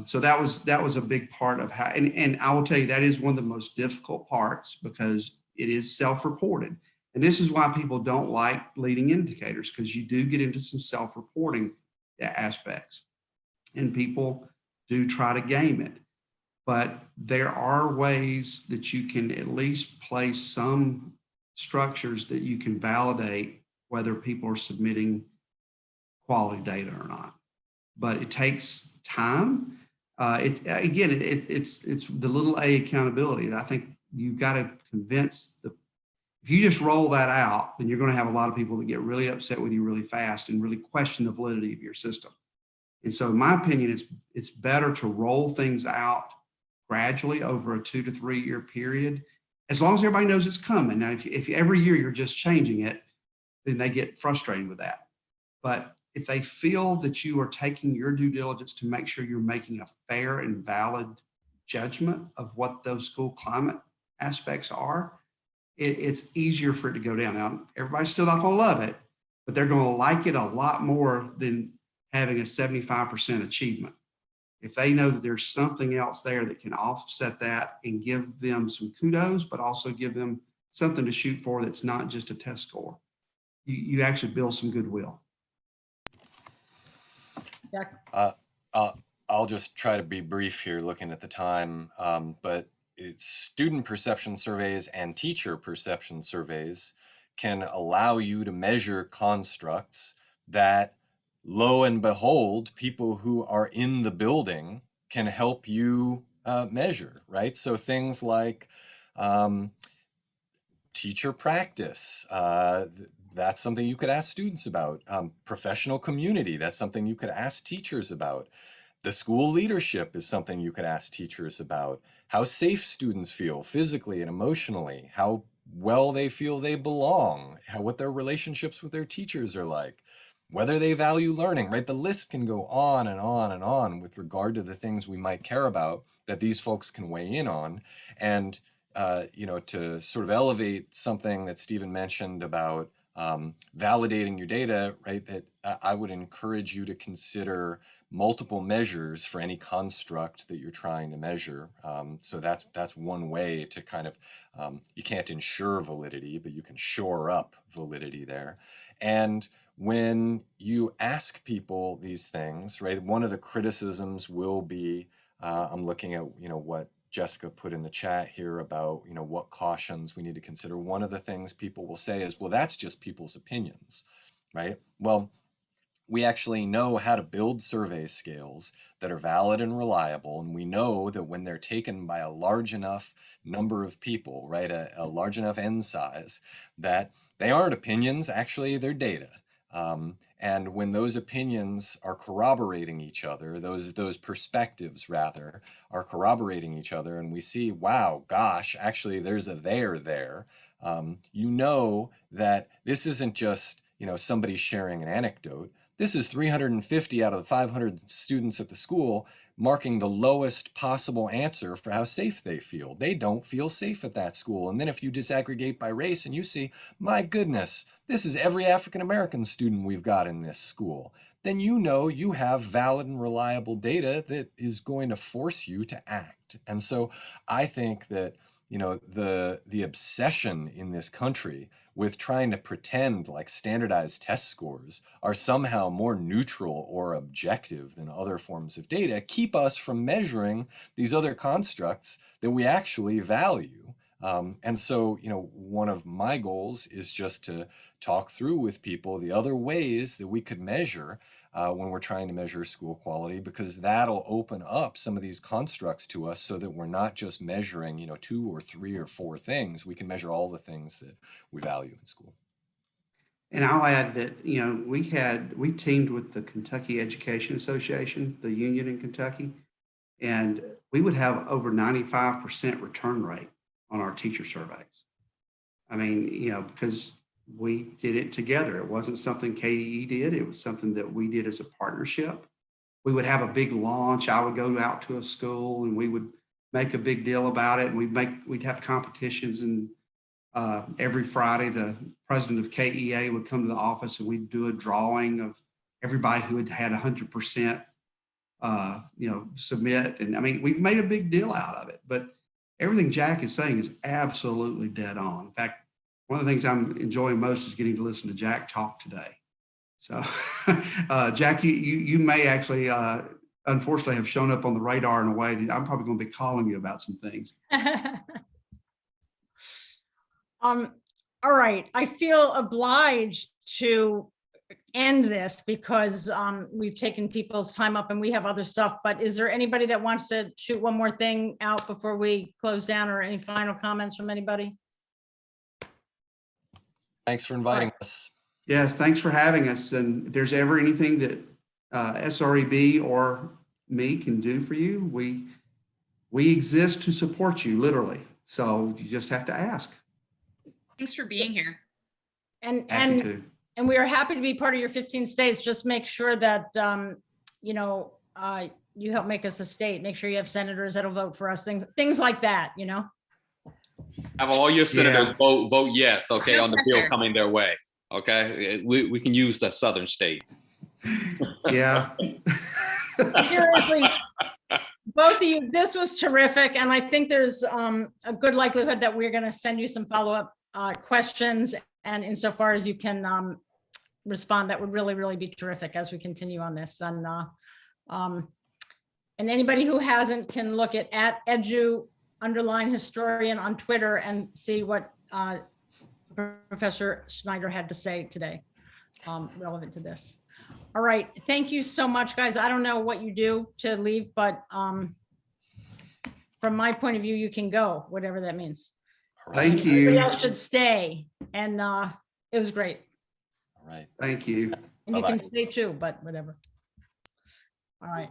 S4: So that was a big part of how, and I will tell you, that is one of the most difficult parts because it is self-reported. And this is why people don't like leading indicators, because you do get into some self-reporting aspects and people do try to game it. But there are ways that you can at least place some structures that you can validate whether people are submitting quality data or not. But it takes time. It's the little a accountability. I think you've got to convince if you just roll that out, then you're going to have a lot of people that get really upset with you really fast and really question the validity of your system. And so in my opinion, it's better to roll things out gradually over a 2 to 3 year period, as long as everybody knows it's coming. Now, if every year you're just changing it, then they get frustrated with that. But if they feel that you are taking your due diligence to make sure you're making a fair and valid judgment of what those school climate aspects are, it's easier for it to go down. Now, everybody's still not going to love it, but they're going to like it a lot more than having a 75% achievement. If they know that there's something else there that can offset that and give them some kudos, but also give them something to shoot for that's not just a test score, you actually build some goodwill.
S5: I'll just try to be brief here looking at the time, but it's student perception surveys and teacher perception surveys can allow you to measure constructs that, lo and behold, people who are in the building can help you measure, right? So things like teacher practice, that's something you could ask students about. Professional community, that's something you could ask teachers about. The school leadership is something you could ask teachers about. How safe students feel physically and emotionally, how well they feel they belong, what their relationships with their teachers are like, whether they value learning, right? The list can go on and on and on with regard to the things we might care about that these folks can weigh in on. And, to sort of elevate something that Stephen mentioned about validating your data, right? That I would encourage you to consider multiple measures for any construct that you're trying to measure. So that's one way to kind of, you can't ensure validity, but you can shore up validity there. And when you ask people these things, right, one of the criticisms will be, I'm looking at, what Jessica put in the chat here about, what cautions we need to consider. One of the things people will say is, well, that's just people's opinions, right? Well, we actually know how to build survey scales that are valid and reliable. And we know that when they're taken by a large enough number of people, right, a large enough N size, that they aren't opinions, actually they're data. And when those opinions are corroborating each other, those perspectives rather, are corroborating each other, and we see, wow, gosh, actually there's a there, you know that this isn't just, somebody sharing an anecdote. This is 350 out of the 500 students at the school marking the lowest possible answer for how safe they feel. They don't feel safe at that school. And then if you disaggregate by race and you see, my goodness, this is every African-American student we've got in this school, then you know you have valid and reliable data that is going to force you to act. And so I think that, the obsession in this country with trying to pretend like standardized test scores are somehow more neutral or objective than other forms of data keep us from measuring these other constructs that we actually value. And so, one of my goals is just to talk through with people the other ways that we could measure when we're trying to measure school quality, because that'll open up some of these constructs to us so that we're not just measuring, 2 or 3 or 4 things. We can measure all the things that we value in school.
S4: And I'll add that, we teamed with the Kentucky Education Association, the union in Kentucky, and we would have over 95% return rate on our teacher surveys. I mean, because we did it together. It wasn't something KDE did. It was something that we did as a partnership. We would have a big launch. I would go out to a school and we would make a big deal about it. And we'd have competitions, and every Friday, the president of KEA would come to the office and we'd do a drawing of everybody who had 100%, submit. And I mean, we've made a big deal out of it, but everything Jack is saying is absolutely dead on. In fact, one of the things I'm enjoying most is getting to listen to Jack talk today. So, Jack, you may actually, unfortunately, have shown up on the radar in a way that I'm probably going to be calling you about some things.
S1: All right. I feel obliged to end this because we've taken people's time up and we have other stuff, but is there anybody that wants to shoot one more thing out before we close down, or any final comments from anybody?
S5: Thanks for inviting us.
S4: Yes, thanks for having us. And if there's ever anything that SREB or me can do for you, we exist to support you, literally. So you just have to ask.
S6: Thanks for being here.
S4: Happy to.
S1: And we are happy to be part of your 15 states. Just make sure that, you help make us a state. Make sure you have senators that'll vote for us, things like that,
S2: Have all your senators
S4: Yeah.
S2: vote yes, okay,
S6: No
S2: on the bill
S6: pressure.
S2: coming their way, okay? We can use the southern states.
S4: Yeah.
S1: Seriously, both of you, this was terrific. And I think there's a good likelihood that we're going to send you some follow-up questions. And insofar as you can respond, that would really, really be terrific as we continue on this. And anybody who hasn't can look at @edu_historian on Twitter and see what Professor Schneider had to say today relevant to this. All right. Thank you so much, guys. I don't know what you do to leave, but from my point of view, you can go, whatever that means.
S4: Thank
S1: Everybody
S4: you.
S1: else should stay. And it was great.
S5: All right.
S4: Thank you.
S1: And you
S5: Bye-bye.
S1: can stay too, but whatever. All right.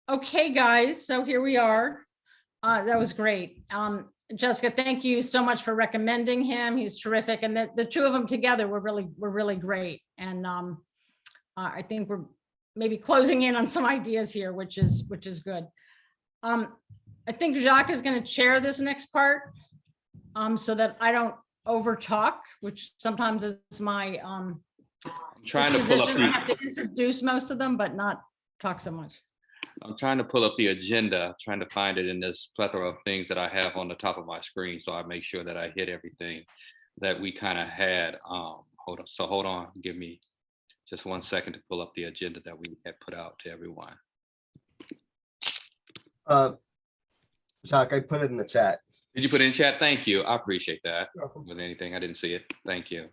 S1: Okay, guys, so here we are. That was great. Jessica, thank you so much for recommending him. He's terrific. And the two of them together were really great. And I think we're maybe closing in on some ideas here, which is good. I think Jacques is going to chair this next part so that I don't over talk, which sometimes is my
S2: Trying to pull up
S1: disposition. I
S2: the,
S1: have to introduce most of them, but not talk so much.
S2: I'm trying to pull up the agenda, trying to find it in this plethora of things that I have on the top of my screen. So I make sure that I hit everything that we kind of had. Hold on, give me just 1 second to pull up the agenda that we had put out to everyone.
S7: Jacques, I put it in the chat.
S2: Did you put it in chat? Thank you. I appreciate that.
S7: You're welcome.
S2: With anything, I didn't see it. Thank you.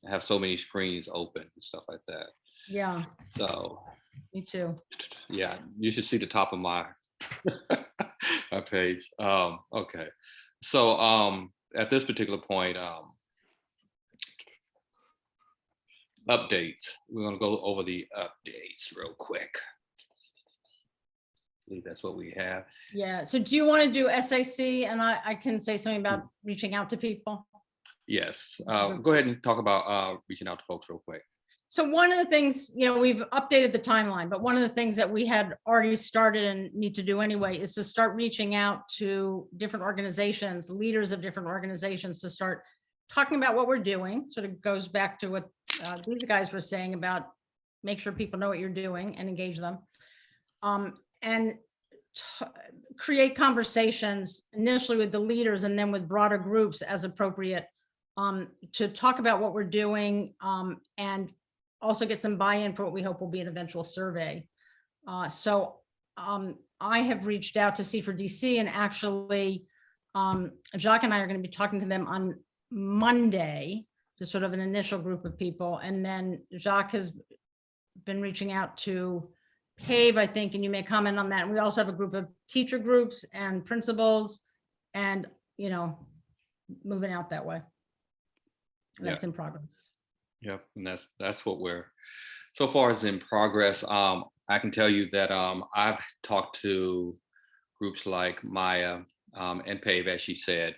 S2: I have so many screens open and stuff like that.
S1: Yeah,
S2: So
S1: me too.
S2: yeah, you should see the top of my my page. Okay. So at this particular point, updates. We're gonna go over the updates real quick. I believe that's what we have.
S1: Yeah, so do you want to do SAC and I can say something about reaching out to people?
S2: Yes. Go ahead and talk about reaching out to folks real quick.
S1: So one of the things, we've updated the timeline, but one of the things that we had already started and need to do anyway is to start reaching out to different organizations, leaders of different organizations, to start talking about what we're doing. Sort of goes back to what these guys were saying about make sure people know what you're doing and engage them. And create conversations initially with the leaders and then with broader groups as appropriate to talk about what we're doing and also get some buy-in for what we hope will be an eventual survey. So I have reached out to C4DC, and actually Jacques and I are going to be talking to them on Monday, to sort of an initial group of people. And then Jacques has been reaching out to PAVE, I think, and you may comment on that. And we also have a group of teacher groups and principals and, moving out that way. And that's in progress.
S2: Yep, and that's what we're so far is in progress. I can tell you that I've talked to groups like Maya and PAVE, as she said,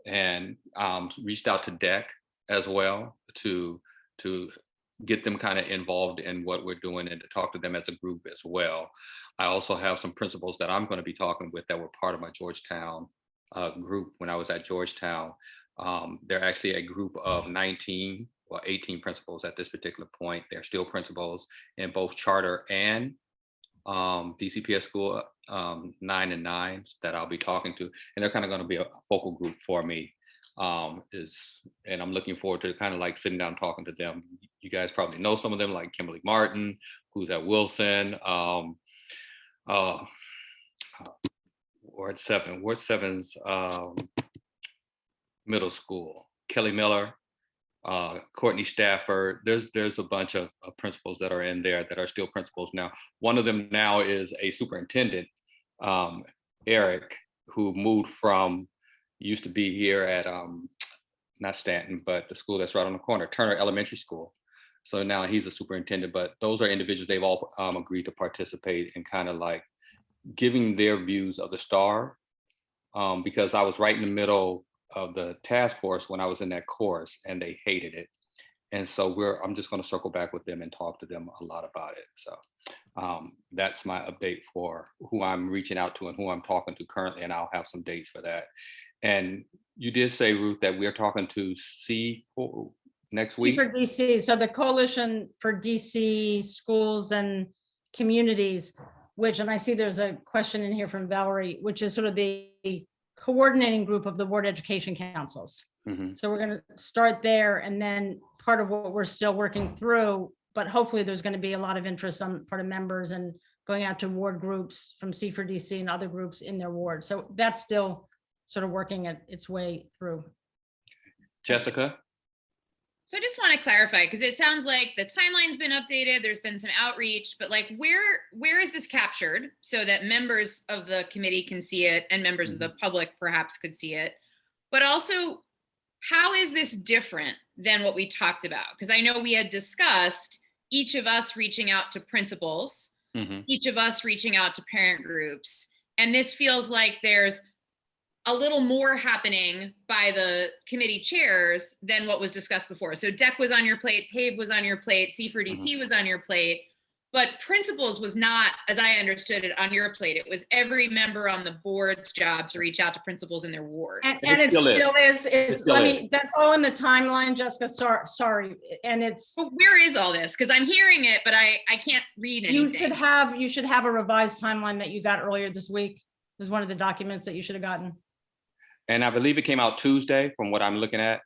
S2: and reached out to DEC as well to get them kind of involved in what we're doing and to talk to them as a group as well. I also have some principals that I'm going to be talking with that were part of my Georgetown group when I was at Georgetown. They're actually a group of 19 or 18 principals at this particular point. They're still principals in both charter and DCPS school 9 and 9s that I'll be talking to. And they're kind of going to be a focal group for me. And I'm looking forward to kind of like sitting down talking to them. You guys probably know some of them, like Kimberly Martin, who's at Wilson. Ward 7. Ward 7's middle school. Kelly Miller, Courtney Stafford. There's a bunch of principals that are in there that are still principals now. One of them now is a superintendent, Eric, who moved from, used to be here at not Stanton, but the school that's right on the corner, Turner Elementary School. So now he's a superintendent, but those are individuals, they've all agreed to participate in kind of like giving their views of the STAR, because I was right in the middle of the task force when I was in that course and they hated it. And so I'm just going to circle back with them and talk to them a lot about it. So that's my update for who I'm reaching out to and who I'm talking to currently, and I'll have some dates for that. And you did say, Ruth, that we're talking to C4 next week.
S1: For DC, so the Coalition for DC Schools and Communities, which, and I see there's a question in here from Valerie, which is sort of the coordinating group of the Ward Education Councils.
S2: Mm-hmm.
S1: So we're going to start there, and then part of what we're still working through, but hopefully there's going to be a lot of interest on part of members and going out to ward groups from C4DC and other groups in their ward. So that's still sort of working its way through.
S2: Jessica?
S6: So I just want to clarify, because it sounds like the timeline's been updated, there's been some outreach, but like where is this captured so that members of the committee can see it and members of the public perhaps could see it? But also, how is this different than what we talked about? Because I know we had discussed each of us reaching out to principals, each of us reaching out to parent groups, and this feels like there's a little more happening by the committee chairs than what was discussed before. So DEC was on your plate, PAVE was on your plate, C4DC was on your plate, but principals was not, as I understood it, on your plate. It was every member on the board's job to reach out to principals in their ward.
S1: And it still is. That's all in the timeline, Jessica. Sorry. And it's.
S6: But where is all this? Because I'm hearing it, but I can't read anything.
S1: You should have a revised timeline that you got earlier this week. It was one of the documents that you should have gotten.
S2: And I believe it came out Tuesday from what I'm looking at,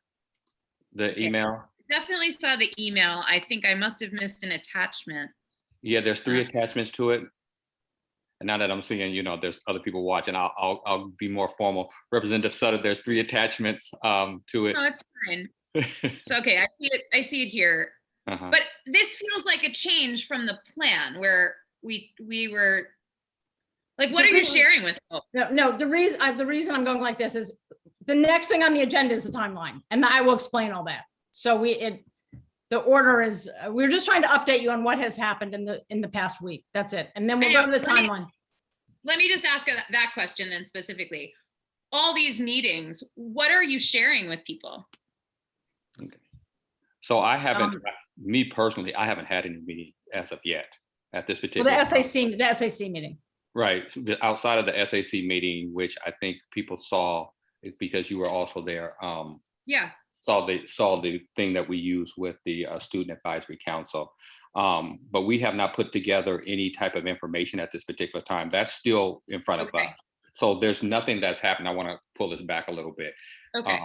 S2: the email.
S6: Definitely saw the email. I think I must have missed an attachment.
S2: Yeah, there's 3 attachments to it. And now that I'm seeing, there's other people watching, I'll be more formal. Representative Sutter, there's 3 attachments to it.
S6: No, it's fine. So, okay, I see it here. But this feels like a change from the plan where we were, like, what are you sharing with us?
S1: No, the reason I'm going like this is the next thing on the agenda is the timeline, and I will explain all that. So the order is, we're just trying to update you on what has happened in the past week. That's it. And then we'll go to the timeline.
S6: Let me just ask that question then specifically. All these meetings, what are you sharing with people?
S2: Okay. So I haven't, me personally, I haven't had any meeting as of yet at this particular.
S1: Well, the SAC meeting.
S2: Right, outside of the SAC meeting, which I think people saw because you were also there.
S6: Yeah.
S2: Saw the thing that we use with the Student Advisory Council, but we have not put together any type of information at this particular time. That's still in front of us. So there's nothing that's happened. I want to pull this back a little bit.
S6: Okay.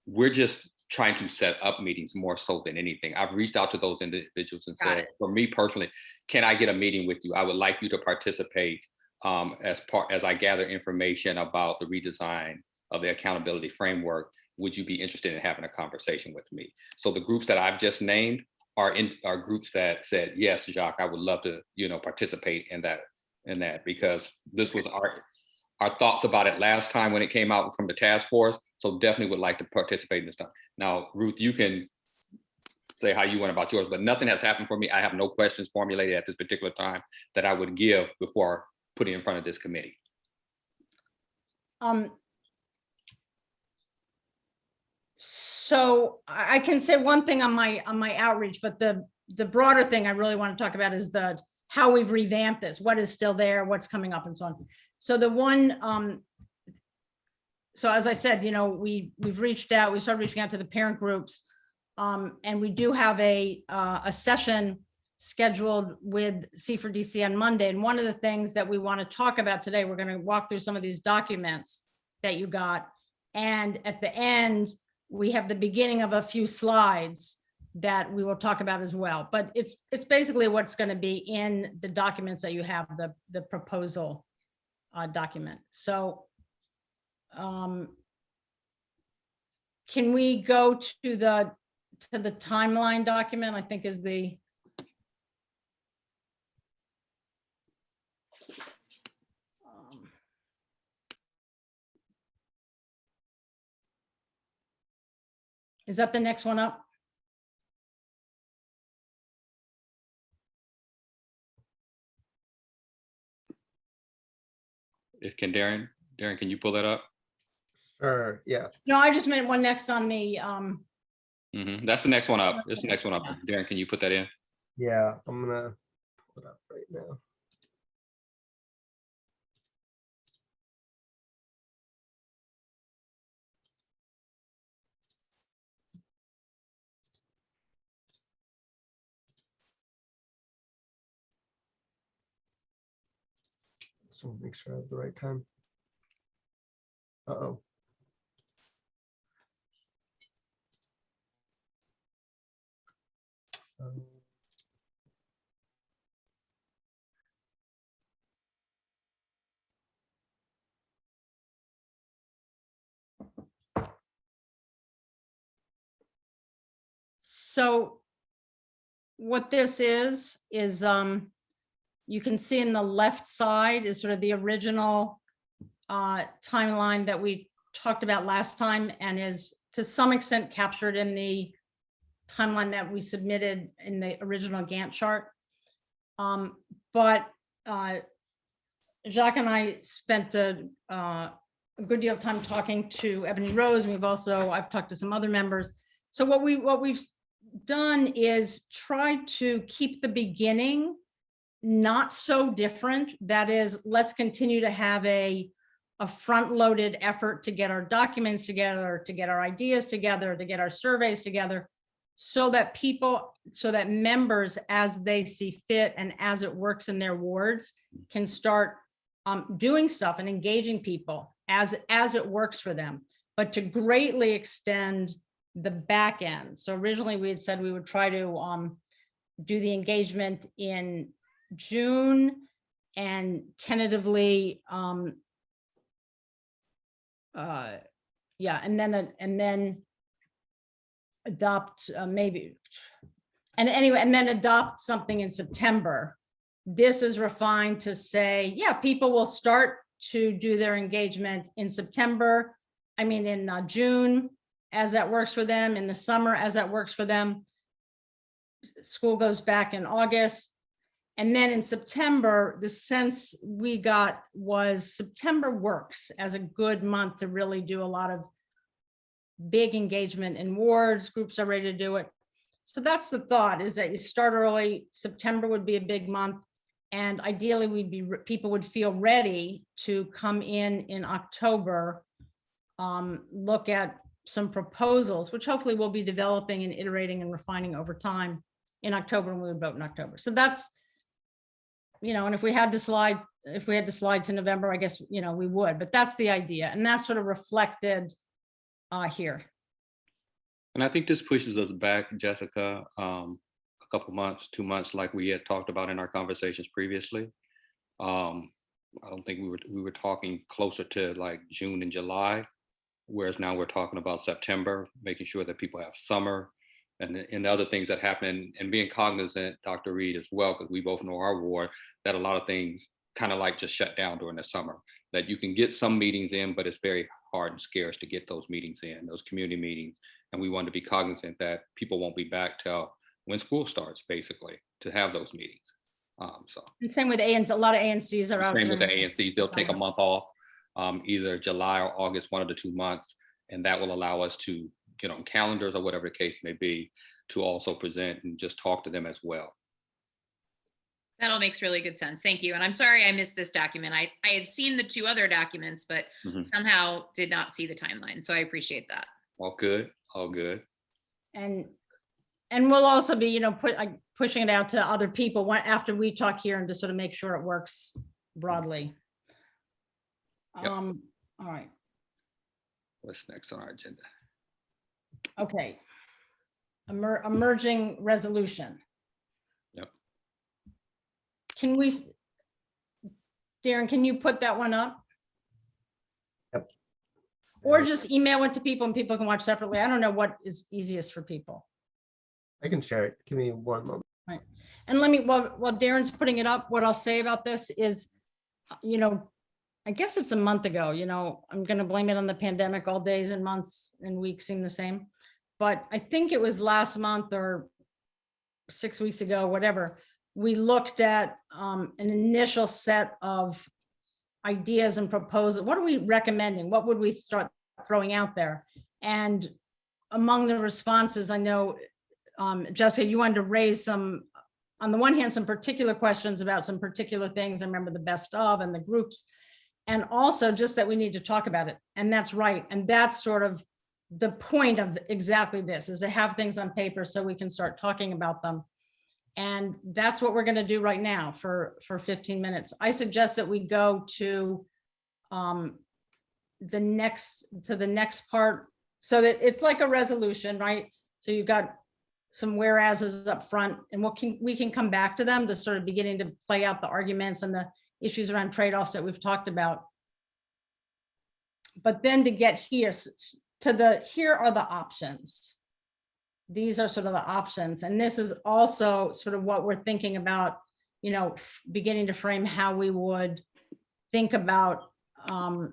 S2: We're just trying to set up meetings more so than anything. I've reached out to those individuals and said, for me personally, can I get a meeting with you? I would like you to participate as I gather information about the redesign of the accountability framework. Would you be interested in having a conversation with me? So the groups that I've just named are groups that said, yes, Jacques, I would love to, participate in that, because this was our thoughts about it last time when it came out from the task force. So definitely would like to participate in this time. Now, Ruth, you can say how you went about yours, but nothing has happened for me. I have no questions formulated at this particular time that I would give before putting in front of this committee.
S1: So I can say one thing on my outreach, but the broader thing I really want to talk about is how we've revamped this, what is still there, what's coming up, and so on. So so as I said, we started reaching out to the parent groups, and we do have a session scheduled with C4DC on Monday. And one of the things that we want to talk about today, we're going to walk through some of these documents that you got. And at the end, we have the beginning of a few slides that we will talk about as well. But it's basically what's going to be in the documents that you have, the proposal document. So Can we go to the timeline document, I think is the. Is that the next one up?
S2: Can Darren, can you pull that up?
S7: Sure, yeah.
S1: No, I just meant one next on the,
S2: That's the next one up. It's the next one up. Darren, can you put that in?
S7: Yeah, I'm gonna pull it up right now. So make sure I have the right time. Uh-oh.
S1: so what this is you can see in the left side is sort of the original timeline that we talked about last time and is to some extent captured in the timeline that we submitted in the original Gantt chart. But Jacques and I spent a good deal of time talking to Ebony Rose, and I've talked to some other members. So what we've done is try to keep the beginning not so different. That is, let's continue to have a front-loaded effort to get our documents together, to get our ideas together, to get our surveys together, so that members, as they see fit and as it works in their wards, can start doing stuff and engaging people as it works for them, but to greatly extend the back end. So originally we had said we would try to do the engagement in June and tentatively and then adopt and then adopt something in September. This is refined to say, yeah, people will start to do their engagement in September. I mean, in June, as that works for them, in the summer, as that works for them. School goes back in August. And then in September, the sense we got was September works as a good month to really do a lot of big engagement in wards. Groups are ready to do it. So that's the thought, is that you start early. September would be a big month. And ideally, people would feel ready to come in October, look at some proposals, which hopefully we'll be developing and iterating and refining over time in October, and we would vote in October. So that's, and if we had to slide to November, I guess, we would, but that's the idea. And that's sort of reflected here.
S2: And I think this pushes us back, Jessica, a couple months, 2 months, like we had talked about in our conversations previously. I don't think we were talking closer to like June and July, whereas now we're talking about September, making sure that people have summer and the other things that happen, and being cognizant, Dr. Reed, as well, because we both know our ward, that a lot of things kind of like just shut down during the summer, that you can get some meetings in, but it's very hard and scarce to get those meetings in, those community meetings. And we want to be cognizant that people won't be back till when school starts, basically, to have those meetings.
S1: And same with ANC, a lot of ANCs are out.
S2: Same with the ANCs, they'll take a month off, either July or August, 1 of the 2 months, and that will allow us to get on calendars or whatever the case may be, to also present and just talk to them as well.
S6: That all makes really good sense. Thank you. And I'm sorry I missed this document. I had seen the 2 other documents, but somehow did not see the timeline. So I appreciate that.
S2: All good, all good.
S1: And we'll also be, pushing it out to other people after we talk here and just sort of make sure it works broadly.
S2: Yep.
S1: All right.
S2: What's next on our agenda?
S1: Okay. Emerging resolution.
S2: Yep.
S1: Darren, can you put that one up?
S7: Yep.
S1: Or just email it to people and people can watch separately. I don't know what is easiest for people.
S7: I can share it. Give me one moment.
S1: Right. And let me, while Darren's putting it up, what I'll say about this is, I guess it's a month ago, I'm going to blame it on the pandemic. All days and months and weeks seem the same. But I think it was last month or 6 weeks ago, whatever, we looked at an initial set of ideas and proposals. What are we recommending? What would we start throwing out there? And among the responses, I know, Jessica, you wanted to raise some, on the one hand, some particular questions about some particular things. I remember the best of and the groups, and also just that we need to talk about it. And that's right. And that's sort of the point of exactly this, is to have things on paper so we can start talking about them. And that's what we're going to do right now for 15 minutes. I suggest that we go to the next part, so that it's like a resolution, right? So you've got some whereases up front, and we can come back to them to sort of beginning to play out the arguments and the issues around trade-offs that we've talked about. But then to get here here are the options. These are sort of the options. And this is also sort of what we're thinking about, beginning to frame how we would think about the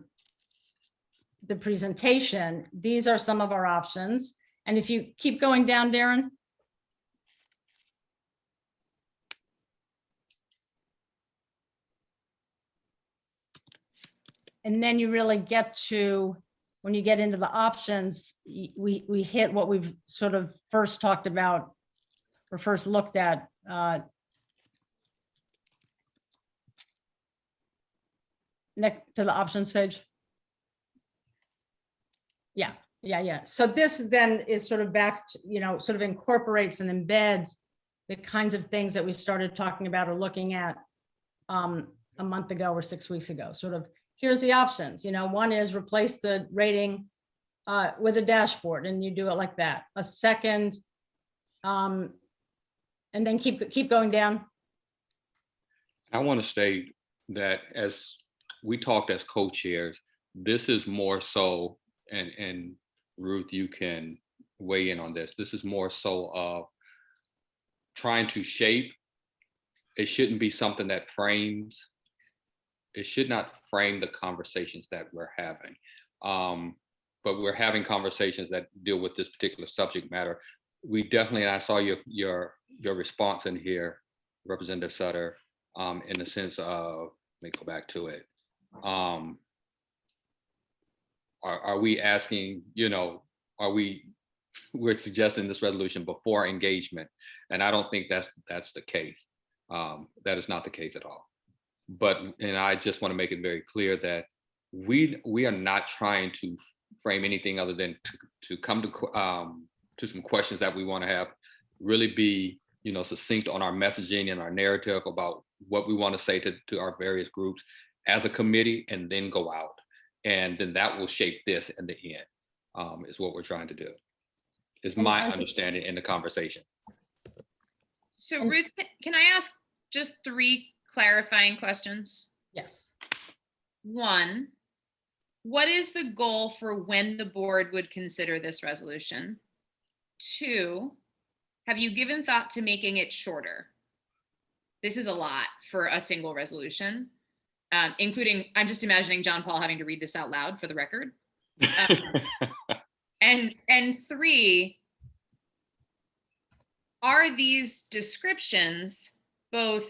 S1: presentation. These are some of our options. And if you keep going down, Darren. And then you really get to, when you get into the options, we hit what we've sort of first talked about or first looked at. Next to the options page. Yeah. So this then is sort of back to, sort of incorporates and embeds the kinds of things that we started talking about or looking at a month ago or 6 weeks ago. Sort of, here's the options. One is replace the rating with a dashboard, and you do it like that. A second, and then keep going down.
S2: I want to state that as we talked as co-chairs, this is more so, and Ruth, you can weigh in on this. This is more so of trying to shape. It shouldn't be something that frames. It should not frame the conversations that we're having. But we're having conversations that deal with this particular subject matter. We definitely, and I saw your response in here, Representative Sutter, in the sense of, let me go back to it. Are we asking, we're suggesting this resolution before engagement, and I don't think that's the case. That is not the case at all. And I just want to make it very clear that we are not trying to frame anything other than to come to some questions that we want to have, really be succinct on our messaging and our narrative about what we want to say to our various groups as a committee, and then go out. And then that will shape this in the end, is what we're trying to do, is my understanding in the conversation.
S6: So Ruth, can I ask just 3 clarifying questions?
S1: Yes.
S6: 1, what is the goal for when the board would consider this resolution? 2, have you given thought to making it shorter? This is a lot for a single resolution, including, I'm just imagining John Paul having to read this out loud for the record. And 3, are these descriptions both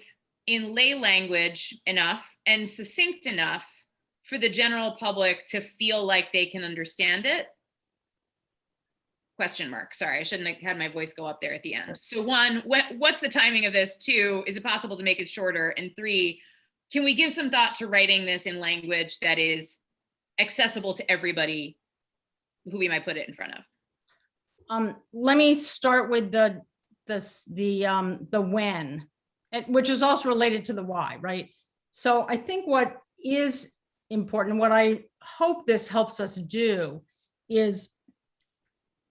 S6: in lay language enough and succinct enough for the general public to feel like they can understand it? Question mark. Sorry, I shouldn't have had my voice go up there at the end. So 1, what's the timing of this? 2, is it possible to make it shorter? And 3, can we give some thought to writing this in language that is accessible to everybody who we might put it in front of?
S1: Let me start with the when, which is also related to the why, right? So I think what is important, what I hope this helps us do is,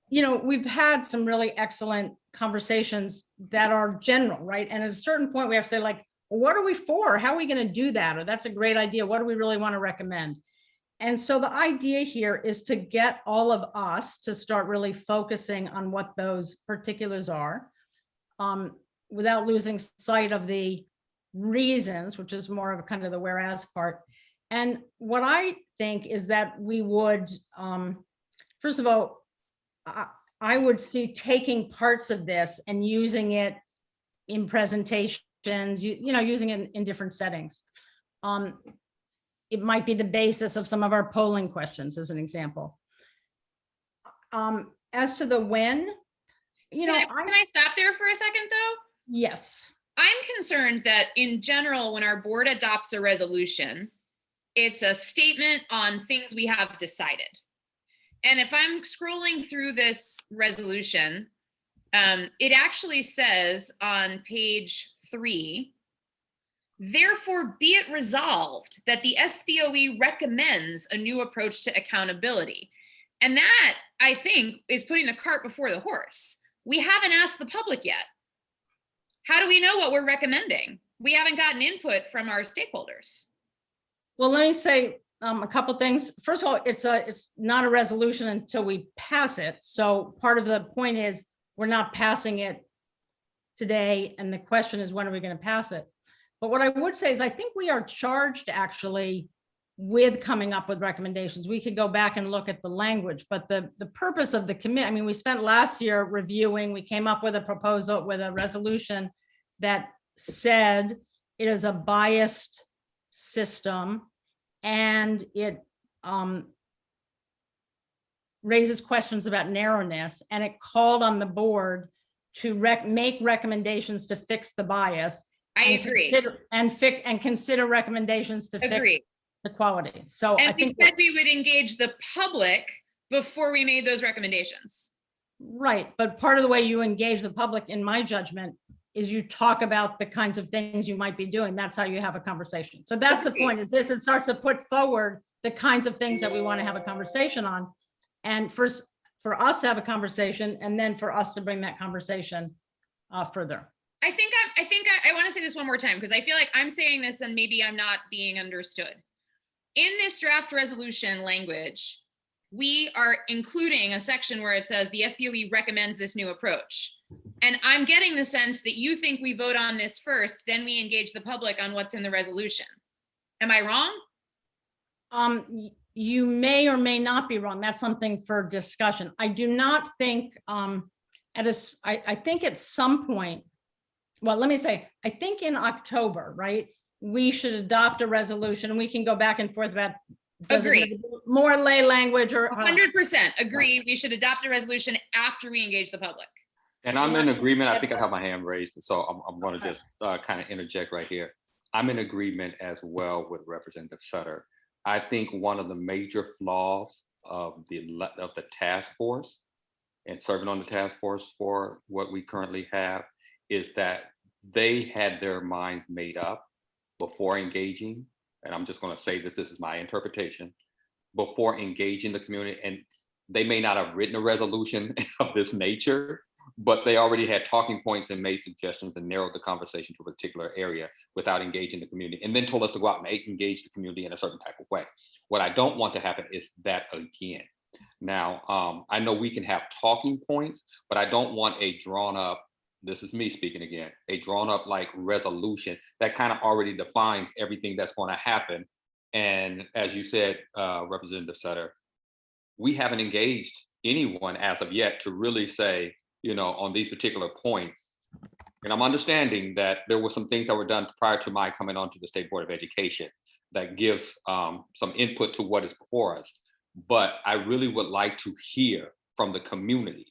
S1: we've had some really excellent conversations that are general, right? And at a certain point we have to say, like, well, what are we for? How are we going to do that? Or that's a great idea. What do we really want to recommend? And so the idea here is to get all of us to start really focusing on what those particulars are, without losing sight of the reasons, which is more of a kind of the whereas part. And what I think is that we would, first of all, I would see taking parts of this and using it in presentations, using it in different settings. It might be the basis of some of our polling questions, as an example. As to the when,
S6: Can I stop there for a second, though?
S1: yes.
S6: I'm concerned that in general, when our board adopts a resolution, it's a statement on things we have decided. And if I'm scrolling through this resolution, it actually says on page 3, therefore be it resolved that the SBOE recommends a new approach to accountability. And that, I think, is putting the cart before the horse. We haven't asked the public yet. How do we know what we're recommending? We haven't gotten input from our stakeholders.
S1: Well, let me say a couple things. First of all, it's not a resolution until we pass it. So part of the point is we're not passing it today. And the question is, when are we going to pass it? But what I would say is I think we are charged actually with coming up with recommendations. We could go back and look at the language, but the purpose of the committee, I mean, we spent last year reviewing, we came up with a proposal with a resolution that said it is a biased system and it raises questions about narrowness, and it called on the board to make recommendations to fix the bias.
S6: I agree.
S1: Consider recommendations to fix the quality. So
S6: and
S1: I think
S6: we said we would engage the public before we made those recommendations.
S1: Right, but part of the way you engage the public, in my judgment, is you talk about the kinds of things you might be doing. That's how you have a conversation. So that's the point, is this, it starts to put forward the kinds of things that we want to have a conversation on. And first for us to have a conversation, and then for us to bring that conversation further.
S6: I think I want to say this one more time, because I feel like I'm saying this and maybe I'm not being understood. In this draft resolution language, we are including a section where it says the SBOE recommends this new approach. And I'm getting the sense that you think we vote on this first, then we engage the public on what's in the resolution. Am I wrong?
S1: You may or may not be wrong. That's something for discussion. I do not think I think at some point, well, let me say, I think in October, right, we should adopt a resolution, and we can go back and forth about
S6: Agree.
S1: More lay language or
S6: 100% agree. We should adopt a resolution after we engage the public.
S2: And I'm in agreement. I think I have my hand raised, so I'm going to just kind of interject right here. I'm in agreement as well with Representative Sutter. I think one of the major flaws of the task force and serving on the task force for what we currently have is that they had their minds made up before engaging. And I'm just going to say this is my interpretation, before engaging the community. And they may not have written a resolution of this nature, but they already had talking points and made suggestions and narrowed the conversation to a particular area without engaging the community, and then told us to go out and engage the community in a certain type of way. What I don't want to happen is that again. Now, I know we can have talking points, but I don't want a drawn up, this is me speaking again, a drawn up like resolution that kind of already defines everything that's going to happen. And as you said, Representative Sutter, we haven't engaged anyone as of yet to really say, on these particular points. And I'm understanding that there were some things that were done prior to my coming onto the State Board of Education that gives some input to what is before us. But I really would like to hear from the community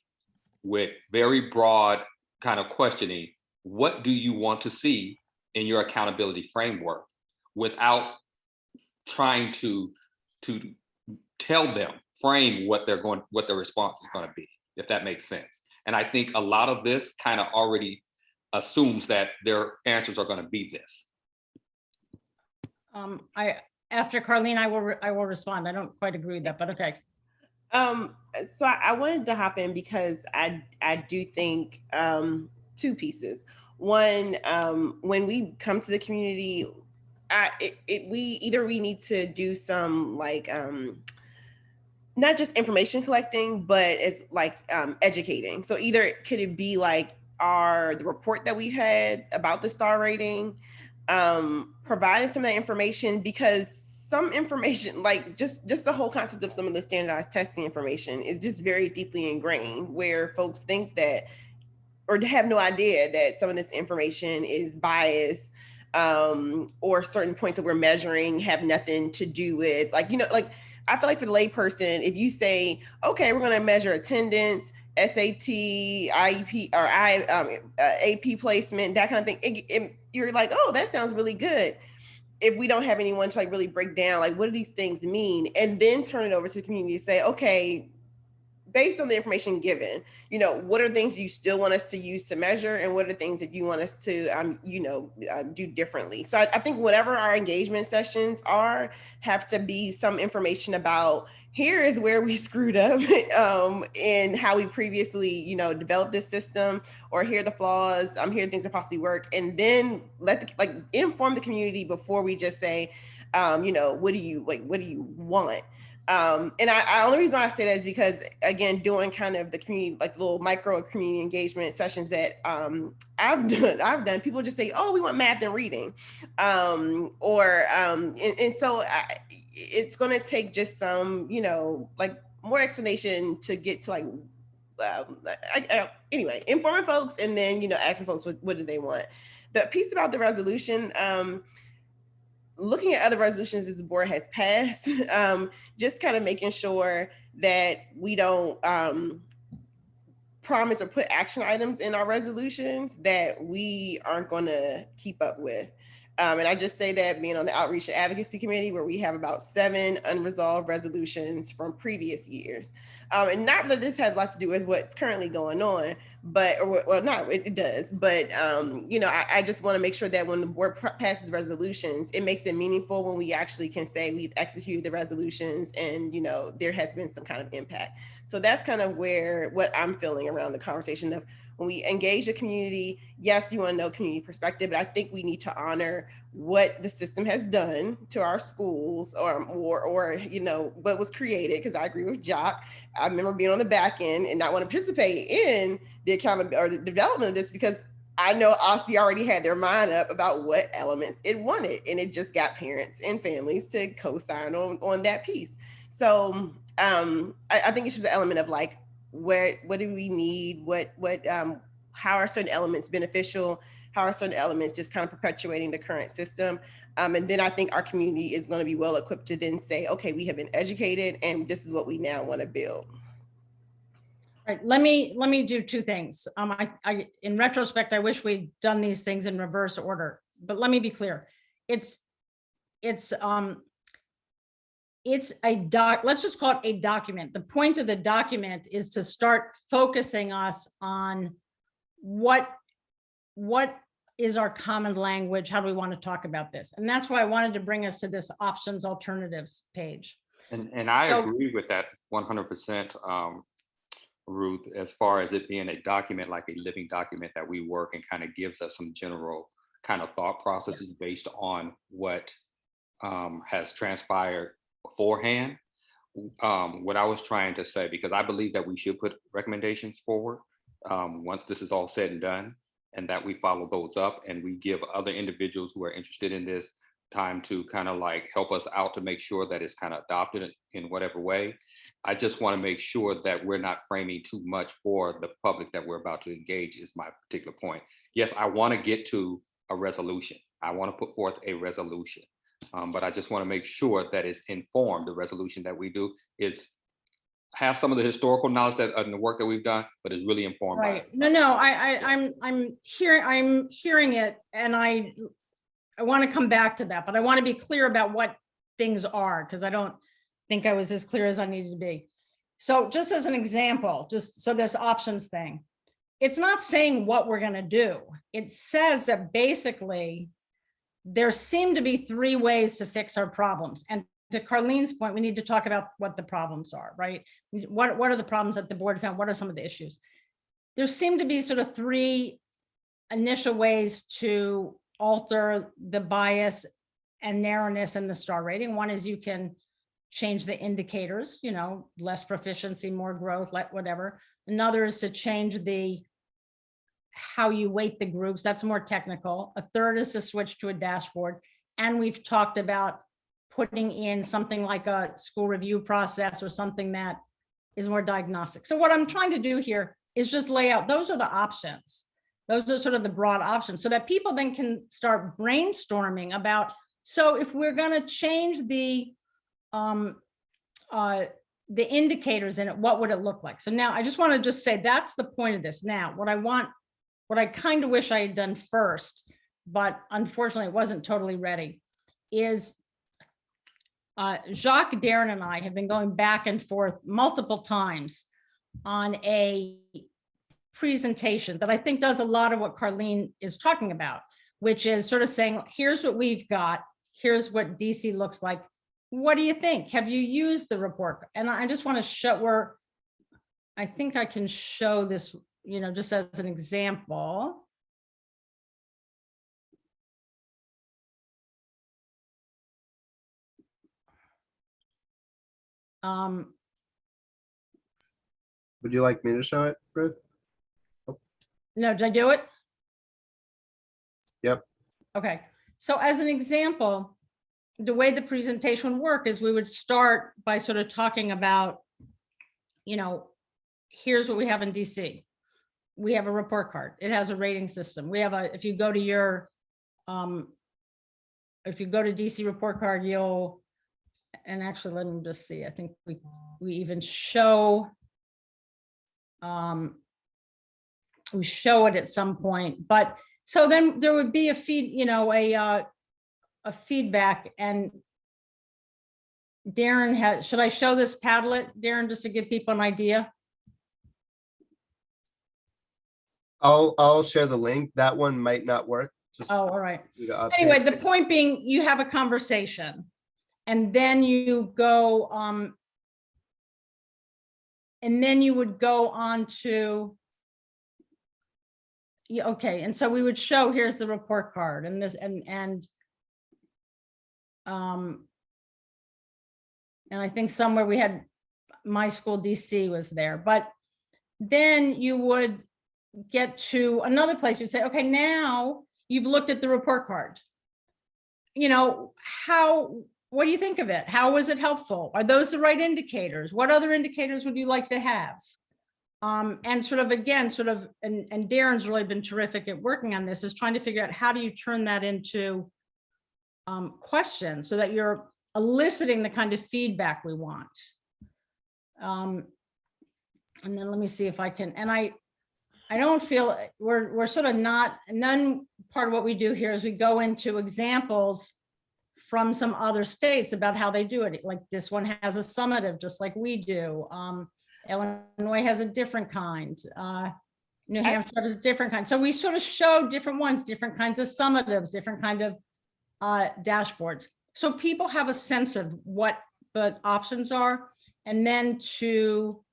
S2: with very broad kind of questioning, what do you want to see in your accountability framework, without trying to tell them, frame what their response is going to be, if that makes sense. And I think a lot of this kind of already assumes that their answers are going to be this.
S1: After Carlene, I will respond. I don't quite agree with that, but okay.
S3: So I wanted to hop in because I do think two pieces. One, when we come to the community, we need to do some like not just information collecting, but it's like educating. So either could it be like the report that we had about the star rating, providing some of that information, because some information, like just the whole concept of some of the standardized testing information is just very deeply ingrained, where folks think that or have no idea that some of this information is biased, or certain points that we're measuring have nothing to do with, like, you know, like I feel like for the layperson, if you say, okay, we're going to measure attendance, SAT, IEP, or AP placement, that kind of thing, you're like, oh, that sounds really good. If we don't have anyone to like really break down, like, what do these things mean? And then turn it over to the community and say, okay, based on the information given, you know, what are things you still want us to use to measure, and what are things that you want us to, do differently? So I think whatever our engagement sessions have to be some information about, here is where we screwed up in how we previously, developed this system, or here are the flaws, here are things that possibly work, and then inform the community before we just say, what do you want? And I only reason why I say that is because, again, doing kind of the community, like little micro community engagement sessions that I've done, people just say, oh, we want math and reading. And so it's going to take just some, like more explanation to get to anyway, informing folks, and then, asking folks, what do they want? The piece about the resolution, looking at other resolutions this board has passed, just kind of making sure that we don't promise or put action items in our resolutions that we aren't going to keep up with. And I just say that being on the Outreach and Advocacy Committee, where we have about 7 unresolved resolutions from previous years. And not that this has a lot to do with what's currently going on, but, it does. But, I just want to make sure that when the board passes resolutions, it makes it meaningful when we actually can say we've executed the resolutions and, there has been some kind of impact. So that's kind of what I'm feeling around the conversation of, when we engage the community, yes, you want to know community perspective, but I think we need to honor what the system has done to our schools, or what was created. Because I agree with Jock. I remember being on the back end and not want to participate in the accountability or the development of this, because I know OSCE already had their mind up about what elements it wanted, and it just got parents and families to co-sign on that piece. So I think it's just an element of like, what do we need? How are certain elements beneficial? How are certain elements just kind of perpetuating the current system? And then I think our community is going to be well equipped to then say, okay, we have been educated, and this is what we now want to build.
S1: All right, let me do 2 things. In retrospect, I wish we'd done these things in reverse order, but let me be clear. Let's just call it a document. The point of the document is to start focusing us on what is our common language? How do we want to talk about this? And that's why I wanted to bring us to this options alternatives page.
S2: And I agree with that 100%, Ruth, as far as it being a document, like a living document that we work and kind of gives us some general kind of thought processes based on what has transpired beforehand. What I was trying to say, because I believe that we should put recommendations forward once this is all said and done, and that we follow those up, and we give other individuals who are interested in this time to kind of like help us out to make sure that it's kind of adopted in whatever way. I just want to make sure that we're not framing too much for the public that we're about to engage, is my particular point. Yes, I want to get to a resolution. I want to put forth a resolution. But I just want to make sure that it's informed. The resolution that we do has some of the historical knowledge that in the work that we've done, but is really informed.
S1: Right. I'm hearing it, and I want to come back to that, but I want to be clear about what things are, because I don't think I was as clear as I needed to be. So just as an example, this options thing, it's not saying what we're going to do. It says that basically there seem to be 3 ways to fix our problems. And to Carlene's point, we need to talk about what the problems are, right? What are the problems that the board found? What are some of the issues? There seem to be sort of 3 initial ways to alter the bias and narrowness in the star rating. One is you can change the indicators, you know, less proficiency, more growth, like whatever. Another is to change how you weight the groups. That's more technical. A third is to switch to a dashboard. And we've talked about putting in something like a school review process or something that is more diagnostic. So what I'm trying to do here is just lay out, those are the options. Those are sort of the broad options so that people then can start brainstorming about, so if we're going to change the indicators in it, what would it look like? So now I just want to just say that's the point of this. Now, what I kind of wish I had done first, but unfortunately it wasn't totally ready, is Jacques, Darren, and I have been going back and forth multiple times on a presentation that I think does a lot of what Carleen is talking about, which is sort of saying, here's what we've got, here's what DC looks like. What do you think? Have you used the report? And I just want to show I think I can show this, you know, just as an example.
S7: Would you like me to show it, Ruth?
S1: No, did I do it?
S7: Yep.
S1: Okay, so as an example, the way the presentation would work is we would start by sort of talking about, you know, here's what we have in DC. We have a report card. It has a rating system. We have if you go to your, if you go to DC report card, and actually let me just see, I think we even show, we show it at some point, but so then there would be a feedback, and Darren should I show this Padlet, Darren, just to give people an idea?
S7: I'll share the link. That one might not work. Just
S1: Oh, all right.
S7: update.
S1: Anyway, the point being, you have a conversation and then you go, and then you would go on to, yeah, okay. And so we would show, here's the report card and this, and I think somewhere we had my school DC was there, but then you would get to another place. You say, okay, now you've looked at the report card. You know, what do you think of it? How was it helpful? Are those the right indicators? What other indicators would you like to have? And sort of, again, and Darren's really been terrific at working on this, is trying to figure out how do you turn that into questions so that you're eliciting the kind of feedback we want. And then let me see if I can, and I don't feel we're sort of not, none part of what we do here is we go into examples from some other states about how they do it. Like this one has a summative, just like we do. Illinois has a different kind. New Hampshire has a different kind. So we sort of show different ones, different kinds of summatives, different kind of dashboards. So people have a sense of what the options are. And then to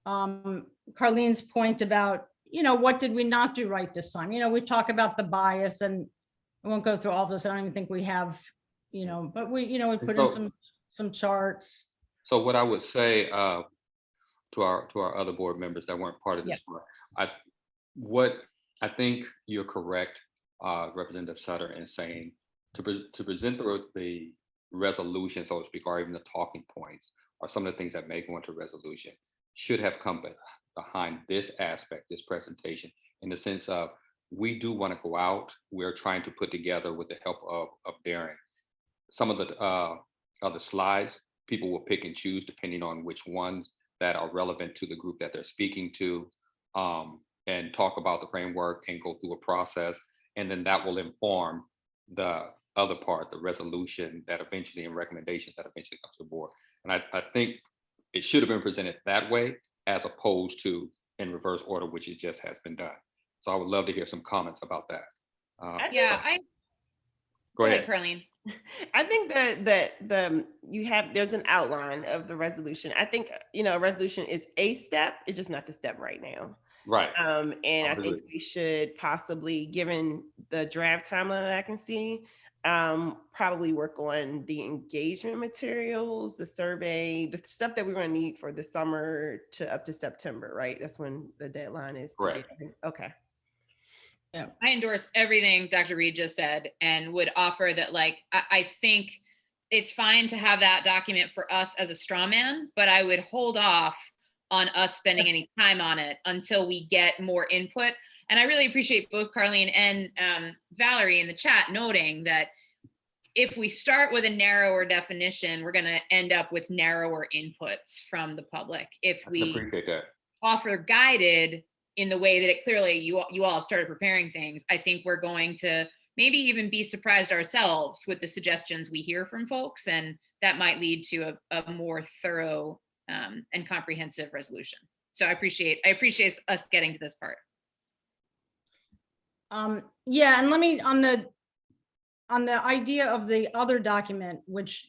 S1: Carleen's point about, you know, what did we not do right this time? You know, we talk about the bias, and I won't go through all of this. I don't even think we have, you know, but we, you know, we put in some charts.
S2: So what I would say to our other board members that weren't part of this one, I think you're correct, Representative Sutter, in saying to present the resolution, so to speak, or even the talking points, or some of the things that may go into resolution, should have come behind this aspect, this presentation, in the sense of, we do want to go out. We're trying to put together, with the help of Darren, some of the other slides. People will pick and choose depending on which ones that are relevant to the group that they're speaking to, and talk about the framework and go through a process. And then that will inform the other part, the resolution that eventually, and recommendations that eventually comes to the board. And I think it should have been presented that way, as opposed to in reverse order, which it just has been done. So I would love to hear some comments about that. Go ahead,
S6: Carlene.
S3: I think that there's an outline of the resolution. I think, you know, a resolution is a step. It's just not the step right now.
S2: right.
S3: And I think we should possibly, given the draft timeline that I can see, probably work on the engagement materials, the survey, the stuff that we're going to need for the summer to up to September, right? That's when the deadline is.
S2: Correct.
S3: Okay.
S6: I endorse everything Dr. Reed just said and would offer that, like, I think it's fine to have that document for us as a straw man, but I would hold off on us spending any time on it until we get more input. And I really appreciate both Carleen and Valerie in the chat noting that if we start with a narrower definition, we're going to end up with narrower inputs from the public. If
S2: I
S6: we
S2: appreciate that.
S6: offer guided in the way that it clearly you all have started preparing things, I think we're going to maybe even be surprised ourselves with the suggestions we hear from folks, and that might lead to a more thorough and comprehensive resolution. So I appreciate us getting to this part.
S1: Yeah, and let me on the idea of the other document, which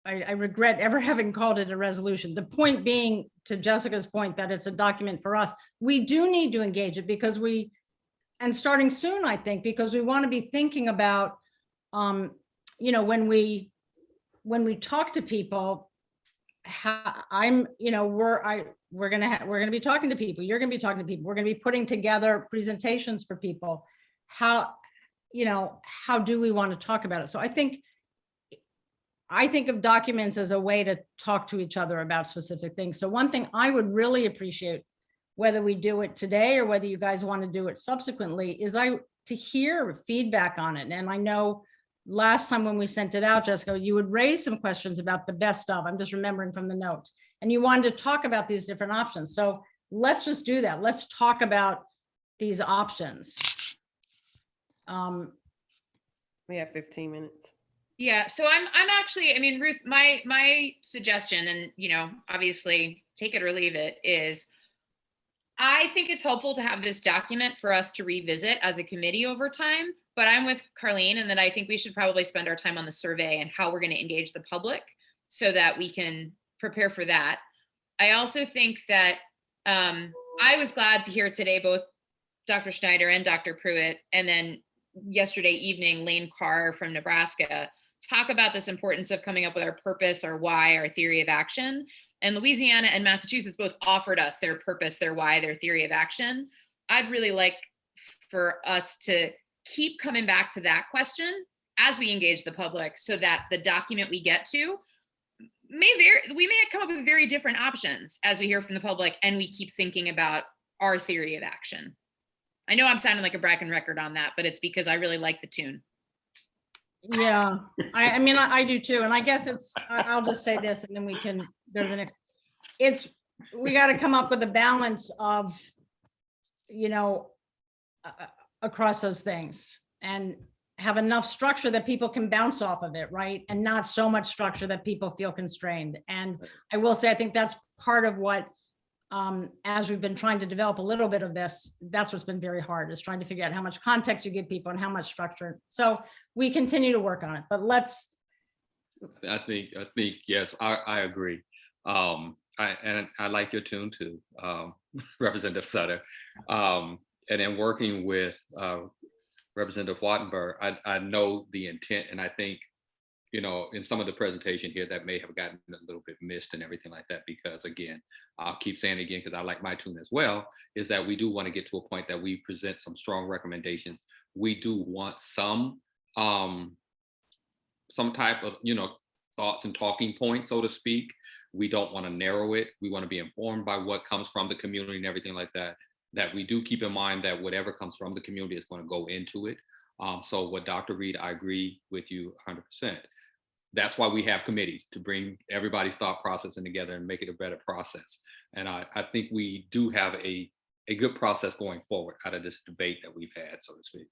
S1: I regret ever having called it a resolution. The point being, to Jessica's point, that it's a document for us. We do need to engage it because and starting soon, I think, because we want to be thinking about, when we talk to people, we're gonna be talking to people. You're gonna be talking to people. We're gonna be putting together presentations for people. How do we want to talk about it? So I think of documents as a way to talk to each other about specific things. So one thing I would really appreciate, whether we do it today or whether you guys want to do it subsequently, is to hear feedback on it. And I know last time when we sent it out, Jessica, you would raise some questions about the best of, I'm just remembering from the notes, and you wanted to talk about these different options. So let's just do that. Let's talk about these options.
S3: We have 15 minutes.
S6: Yeah, so I'm actually, I mean, Ruth, my suggestion, and obviously take it or leave it, is I think it's helpful to have this document for us to revisit as a committee over time, but I'm with Carleen and that I think we should probably spend our time on the survey and how we're going to engage the public so that we can prepare for that. I also think that I was glad to hear today both Dr. Schneider and Dr. Pruitt, and then yesterday evening, Lane Carr from Nebraska, talk about this importance of coming up with our purpose, our why, our theory of action. And Louisiana and Massachusetts both offered us their purpose, their why, their theory of action. I'd really like for us to keep coming back to that question as we engage the public, so that the document we get to we may come up with very different options as we hear from the public and we keep thinking about our theory of action. I know I'm sounding like a bragging record on that, but it's because I really like the tune.
S1: Yeah, I mean, I do too. And I guess I'll just say this and then we can go to the next. We got to come up with a balance of, across those things and have enough structure that people can bounce off of it, right? And not so much structure that people feel constrained. And I will say, I think that's part of what, as we've been trying to develop a little bit of this, that's what's been very hard, is trying to figure out how much context you give people and how much structure. So we continue to work on it, but
S2: I think yes, I agree. I like your tune too, Representative Sutter. And then working with Representative Wattenberg, I know the intent, and I think, in some of the presentation here that may have gotten a little bit missed and everything like that, because again, I'll keep saying it again, because I like my tune as well, is that we do want to get to a point that we present some strong recommendations. We do want some type of, thoughts and talking points, so to speak. We don't want to narrow it. We want to be informed by what comes from the community and everything like that, that we do keep in mind that whatever comes from the community is going to go into it. So what Dr. Reed, I agree with you 100%. That's why we have committees, to bring everybody's thought processing together and make it a better process. And I think we do have a good process going forward out of this debate that we've had, so to speak.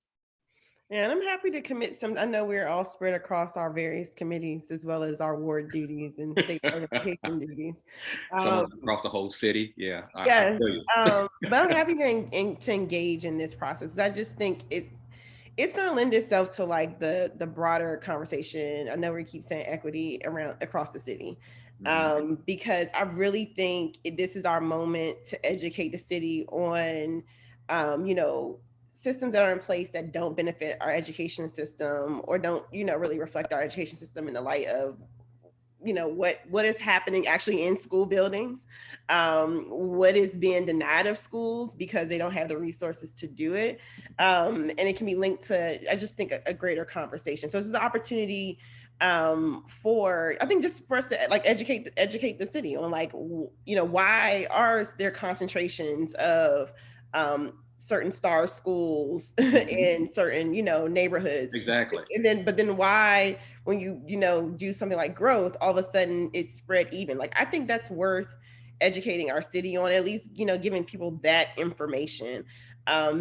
S3: Yeah, and I'm happy to commit I know we're all spread across our various committees as well as our ward duties and state certification duties.
S2: Across the whole city, yeah.
S3: Yes, but I'm happy to engage in this process. I just think it's going to lend itself to like the broader conversation. I know we keep saying equity across the city, because I really think this is our moment to educate the city on, systems that are in place that don't benefit our education system or don't, really reflect our education system in the light of, what is happening actually in school buildings, what is being denied of schools because they don't have the resources to do it. And it can be linked to, I just think, a greater conversation. So this is an opportunity for, I think, just for us to like educate the city on like, why are there concentrations of certain star schools in certain, neighborhoods.
S2: Exactly.
S3: But then why, when you do something like growth, all of a sudden it's spread even? Like, I think that's worth educating our city on, at least, giving people that information,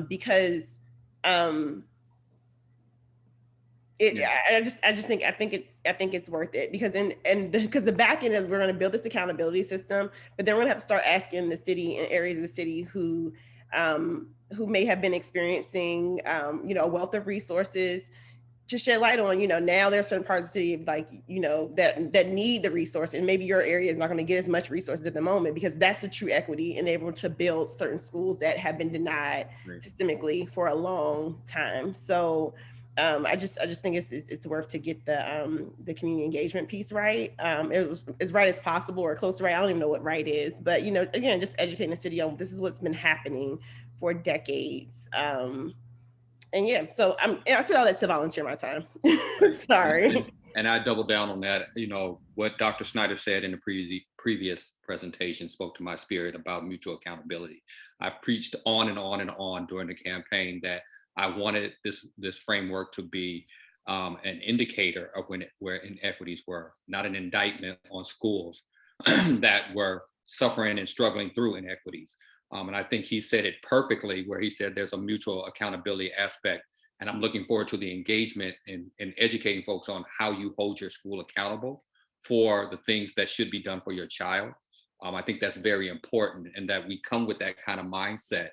S3: because I think it's worth it, because because the back end is, we're going to build this accountability system, but then we're going to have to start asking the city and areas of the city who may have been experiencing a wealth of resources, to shed light on, now there are certain parts of the city, like, that need the resource, and maybe your area is not going to get as much resources at the moment, because that's the true equity, and able to build certain schools that have been denied systemically for a long time. So I just think it's worth to get the community engagement piece right. As right as possible, or close to right. I don't even know what right is, but again, just educating the city on this is what's been happening for decades. And yeah, so I said all that to volunteer my time. Sorry.
S2: And I double down on that. What Dr. Snyder said in the previous presentation spoke to my spirit about mutual accountability. I've preached on and on and on during the campaign that I wanted this framework to be an indicator of where inequities were, not an indictment on schools that were suffering and struggling through inequities. And I think he said it perfectly, where he said there's a mutual accountability aspect. And I'm looking forward to the engagement in educating folks on how you hold your school accountable for the things that should be done for your child. I think that's very important, and that we come with that kind of mindset.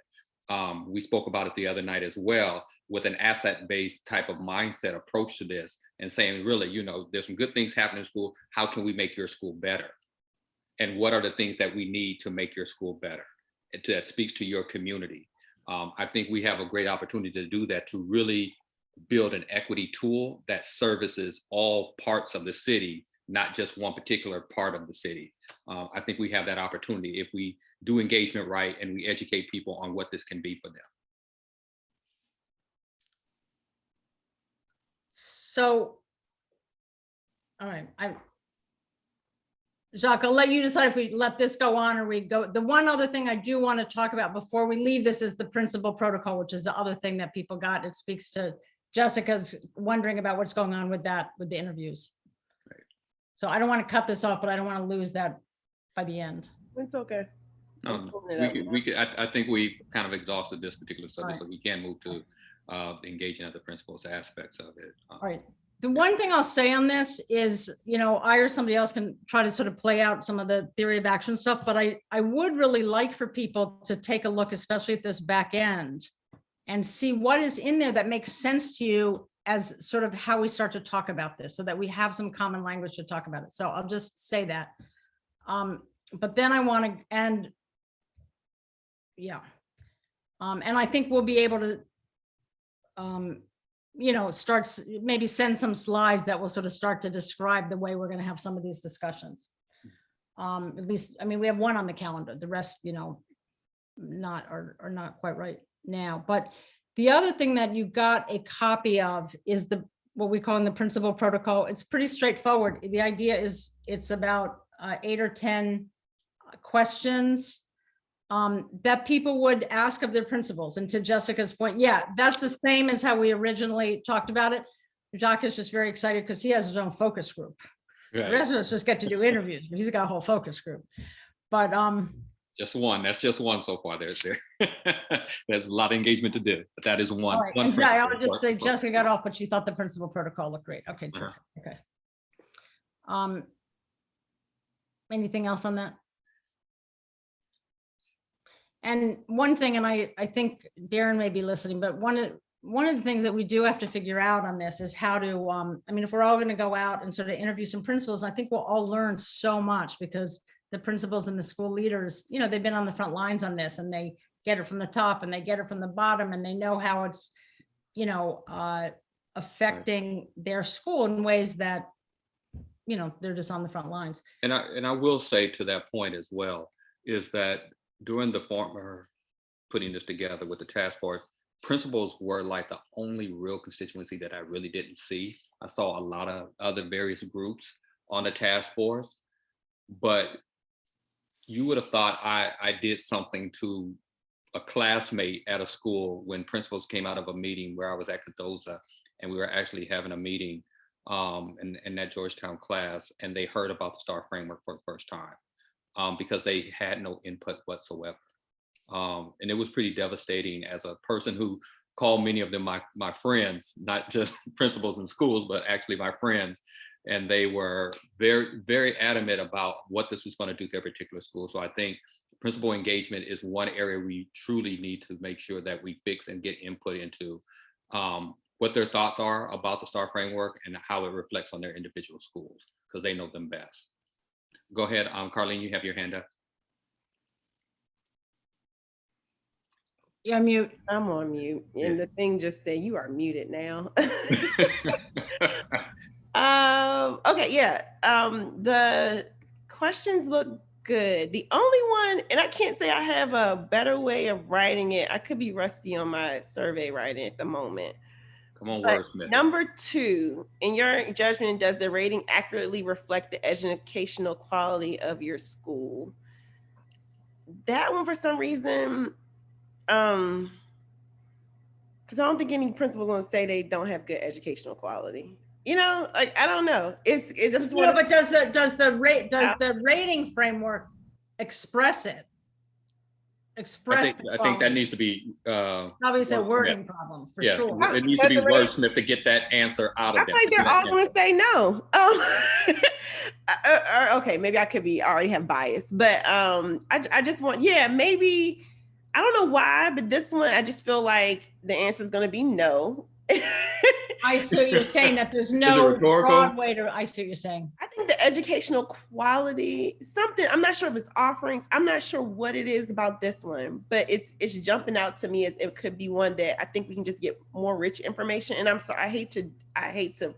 S2: We spoke about it the other night as well, with an asset-based type of mindset approach to this, and saying, really, there's some good things happening in school. How can we make your school better? And what are the things that we need to make your school better? That speaks to your community. I think we have a great opportunity to do that, to really build an equity tool that services all parts of the city, not just one particular part of the city. I think we have that opportunity if we do engagement right and we educate people on what this can be for them.
S1: So, all right, Jacques, I'll let you decide if we let this go on or we go. The one other thing I do want to talk about before we leave this is the principal protocol, which is the other thing that people got. It speaks to Jessica's wondering about what's going on with that, with the interviews.
S2: Right.
S1: So I don't want to cut this off, but I don't want to lose that by the end.
S3: It's okay.
S2: I think we've kind of exhausted this particular subject,
S1: Right.
S2: so we can move to engaging other principles aspects of it.
S1: All right. The one thing I'll say on this is, I or somebody else can try to sort of play out some of the theory of action stuff, but I would really like for people to take a look, especially at this back end, and see what is in there that makes sense to you as sort of how we start to talk about this, so that we have some common language to talk about it. So I'll just say that. But then I want to, and I think we'll be able to, starts maybe send some slides that will sort of start to describe the way we're going to have some of these discussions. At least, we have one on the calendar, the rest, not not quite right now. But the other thing that you got a copy of is what we call in the principal protocol. It's pretty straightforward. The idea is it's about 8 or 10 questions that people would ask of their principals. And to Jessica's point, that's the same as how we originally talked about it. Jacques is just very excited because he has his own focus group.
S2: Right.
S1: The rest of us just get to do interviews, but he's got a whole focus group. But
S2: just one. That's just one so far. There's a lot of engagement to do, but that is one.
S1: Right.
S2: One
S1: Exactly. I would
S2: principle.
S1: just say Jessica got off, but she thought the principal protocol looked great. Okay. Terrific. Okay. Anything else on that? And one thing, and I think Darren may be listening, but one of the things that we do have to figure out on this is how to, if we're all going to go out and sort of interview some principals, I think we'll all learn so much, because the principals and the school leaders, they've been on the front lines on this, and they get it from the top and they get it from the bottom and they know how it's, you know, affecting their school in ways that, you know, they're just on the front lines.
S2: And I will say to that point as well, is that during the former putting this together with the task force, principals were like the only real constituency that I really didn't see. I saw a lot of other various groups on the task force, but you would have thought I did something to a classmate at a school when principals came out of a meeting where I was at Cadoza, and we were actually having a meeting in that Georgetown class, and they heard about the STAR framework for the first time because they had no input whatsoever. And it was pretty devastating as a person who called many of them my friends, not just principals in schools, but actually my friends. And they were very, very adamant about what this was going to do to their particular school. So I think principal engagement is one area we truly need to make sure that we fix and get input into what their thoughts are about the STAR framework and how it reflects on their individual schools, because they know them best. Go ahead, Carlene, you have your hand up.
S1: You're on mute.
S3: I'm on mute, and the thing just said you are muted now. Okay, yeah. The questions look good. The only one, and I can't say I have a better way of writing it. I could be rusty on my survey writing at the moment.
S2: Come on,
S3: But
S2: wordsmith.
S3: number 2, in your judgment, does the rating accurately reflect the educational quality of your school? That one, for some reason, because I don't think any principal's gonna say they don't have good educational quality. You know, like, I don't know. I'm just
S1: No, but does the rating framework express it?
S2: I think that needs to be
S1: obviously a
S2: wordsmith.
S1: wording problem for
S2: Yeah,
S1: sure.
S2: it needs to be wordsmith to get that answer out of them.
S3: I feel like they're all going to say no. Okay, maybe I could be already have bias, but I just want, yeah, maybe, I don't know why, but this one I just feel like the answer is going to be no.
S1: I see what you're saying, that there's
S2: Is it
S1: no
S2: rhetorical?
S1: broad way to, I see what you're saying.
S3: I think the educational quality, something, I'm not sure if it's offerings, I'm not sure what it is about this one, but it's jumping out to me as it could be one that I think we can just get more rich information. And I'm sorry, I hate to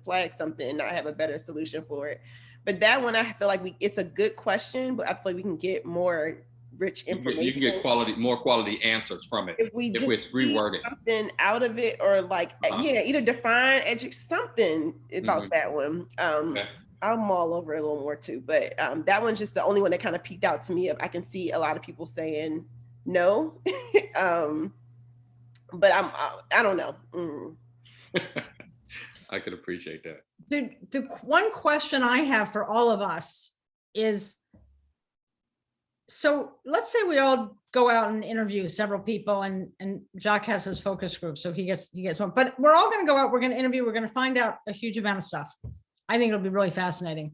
S3: flag something and not have a better solution for it. But that one, I feel like it's a good question, but I feel like we can get more rich information.
S2: You can get more quality answers from it
S3: if we just
S2: reword it.
S3: Something out of it, or like, yeah, either define something about that one.
S2: Okay.
S3: I'm all over it a little more too, but that one's just the only one that kind of peeked out to me. I can see a lot of people saying no, but I don't know.
S2: I could appreciate that.
S1: The one question I have for all of us is, so let's say we all go out and interview several people, and Jacques has his focus group, so he gets one, but we're all going to go out, we're going to interview, we're going to find out a huge amount of stuff. I think it'll be really fascinating.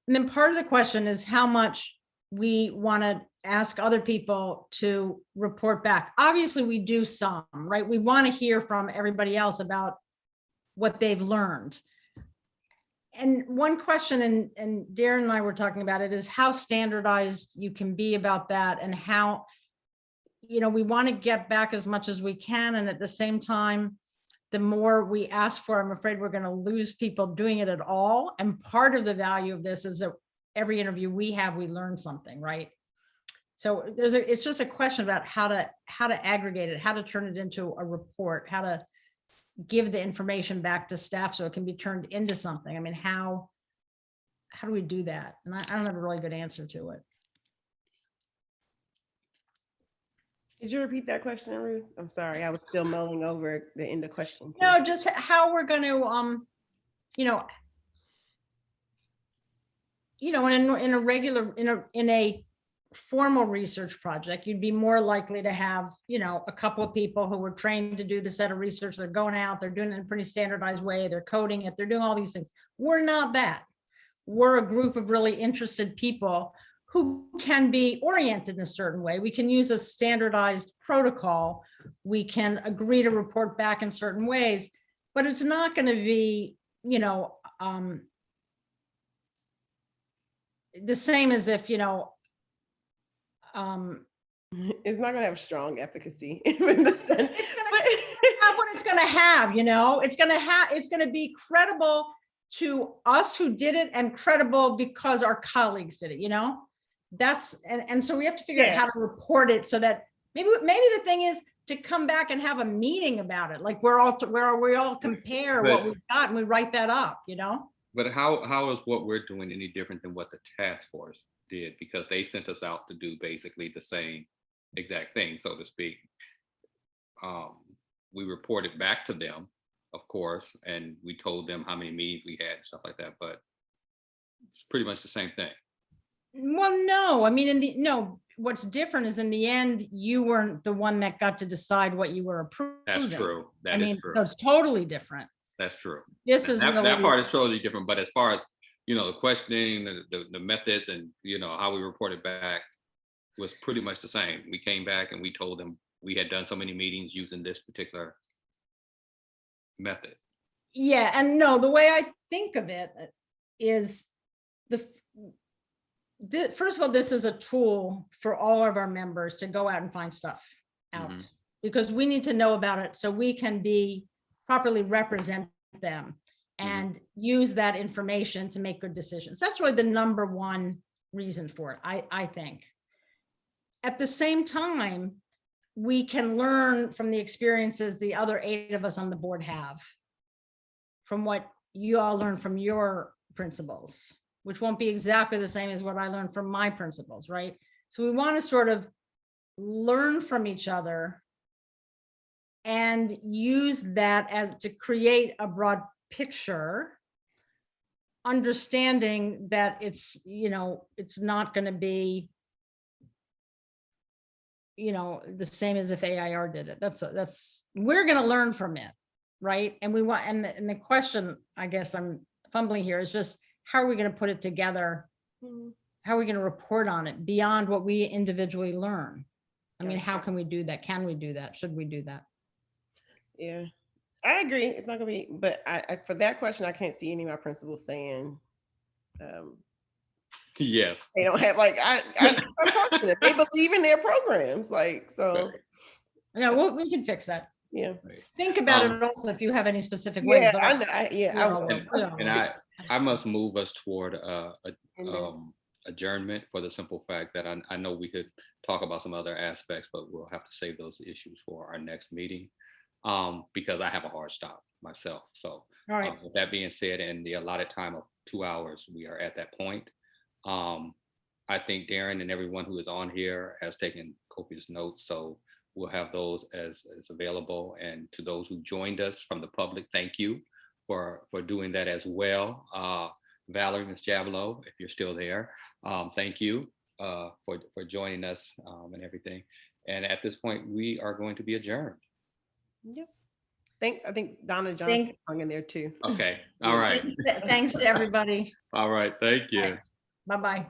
S1: And then part of the question is how much we want to ask other people to report back. Obviously we do some, right? We want to hear from everybody else about what they've learned. And one question, and Darren and I were talking about it, is how standardized you can be about that, and how, you know, we want to get back as much as we can. And at the same time, the more we ask for, I'm afraid we're going to lose people doing it at all. And part of the value of this is that every interview we have, we learn something, right? So it's just a question about how to aggregate it, how to turn it into a report, how to give the information back to staff so it can be turned into something. I mean, how do we do that? And I don't have a really good answer to it.
S3: Did you repeat that question, Ruth? I'm sorry, I was still mulling over the end of question.
S1: No, just how we're going to, in a regular, in a formal research project, you'd be more likely to have, a couple of people who were trained to do the set of research. They're going out, they're doing it in a pretty standardized way. They're coding it, they're doing all these things. We're not that. We're a group of really interested people who can be oriented in a certain way. We can use a standardized protocol. We can agree to report back in certain ways, but it's not going to be, the same as if,
S3: It's not gonna have strong efficacy. Even the study.
S1: Have what it's gonna have, you know, it's gonna be credible to us who did it and credible because our colleagues did it, you know? And so we have to figure out
S3: Yeah.
S1: how to report it so that maybe the thing is to come back and have a meeting about it, like where we all compare what
S2: But-
S1: we've got and we write that up, you know?
S2: But how is what we're doing any different than what the task force did? Because they sent us out to do basically the same exact thing, so to speak. We reported back to them, of course, and we told them how many meetings we had and stuff like that, but it's pretty much the same thing.
S1: Well, no, I mean, what's different is in the end, you weren't the one that got to decide what you were approving.
S2: That's true.
S1: I
S2: That is
S1: mean,
S2: true.
S1: so it's totally different.
S2: That's true.
S1: This is
S2: That
S1: really,
S2: part is totally different, but as far as, you know, the questioning, the methods and, you know, how we reported back was pretty much the same. We came back and we told them we had done so many meetings using this particular method.
S1: yeah, and no, the way I think of it is first of all, this is a tool for all of our members to go out and find stuff out
S2: Mhm.
S1: because we need to know about it so we can be properly represent them and use that information to make good decisions. That's really the number one reason for it, I think. At the same time, we can learn from the experiences the other 8 of us on the board have, from what you all learn from your principals, which won't be exactly the same as what I learned from my principals, right? So we want to sort of learn from each other and use that as to create a broad picture, understanding that it's, you know, it's not going to be, you know, the same as if AIR did it. We're going to learn from it, right? And we want, and the question, I guess I'm fumbling here, is just how are we going to put it together? How are we going to report on it beyond what we individually learn? I mean, how can we do that? Can we do that? Should we do that?
S3: Yeah, I agree. It's not gonna be, but I for that question, I can't see any of my principals saying
S2: Yes.
S3: they don't have like I'm talking to them. They believe in their programs, like so.
S1: Yeah, we can fix that.
S3: Yeah,
S1: Think about it also if you have any specific ways.
S3: yeah,
S1: But
S3: I know. I will.
S2: And I must move us toward adjournment for the simple fact that I know we could talk about some other aspects, but we'll have to save those issues for our next meeting because I have a hard stop myself. So
S1: All right.
S2: with that being said, in the allotted time of 2 hours, we are at that point. I think Darren and everyone who is on here has taken copious notes, so we'll have those as available. And to those who joined us from the public, thank you for doing that as well. Valerie, Ms. Javelo, if you're still there, thank you for joining us and everything. And at this point, we are going to be adjourned.
S3: Yep. Thanks. I think Donna Johnson hung in there too.
S2: Okay. All right.
S1: Thanks to everybody.
S2: All right. Thank you.
S1: Bye-bye.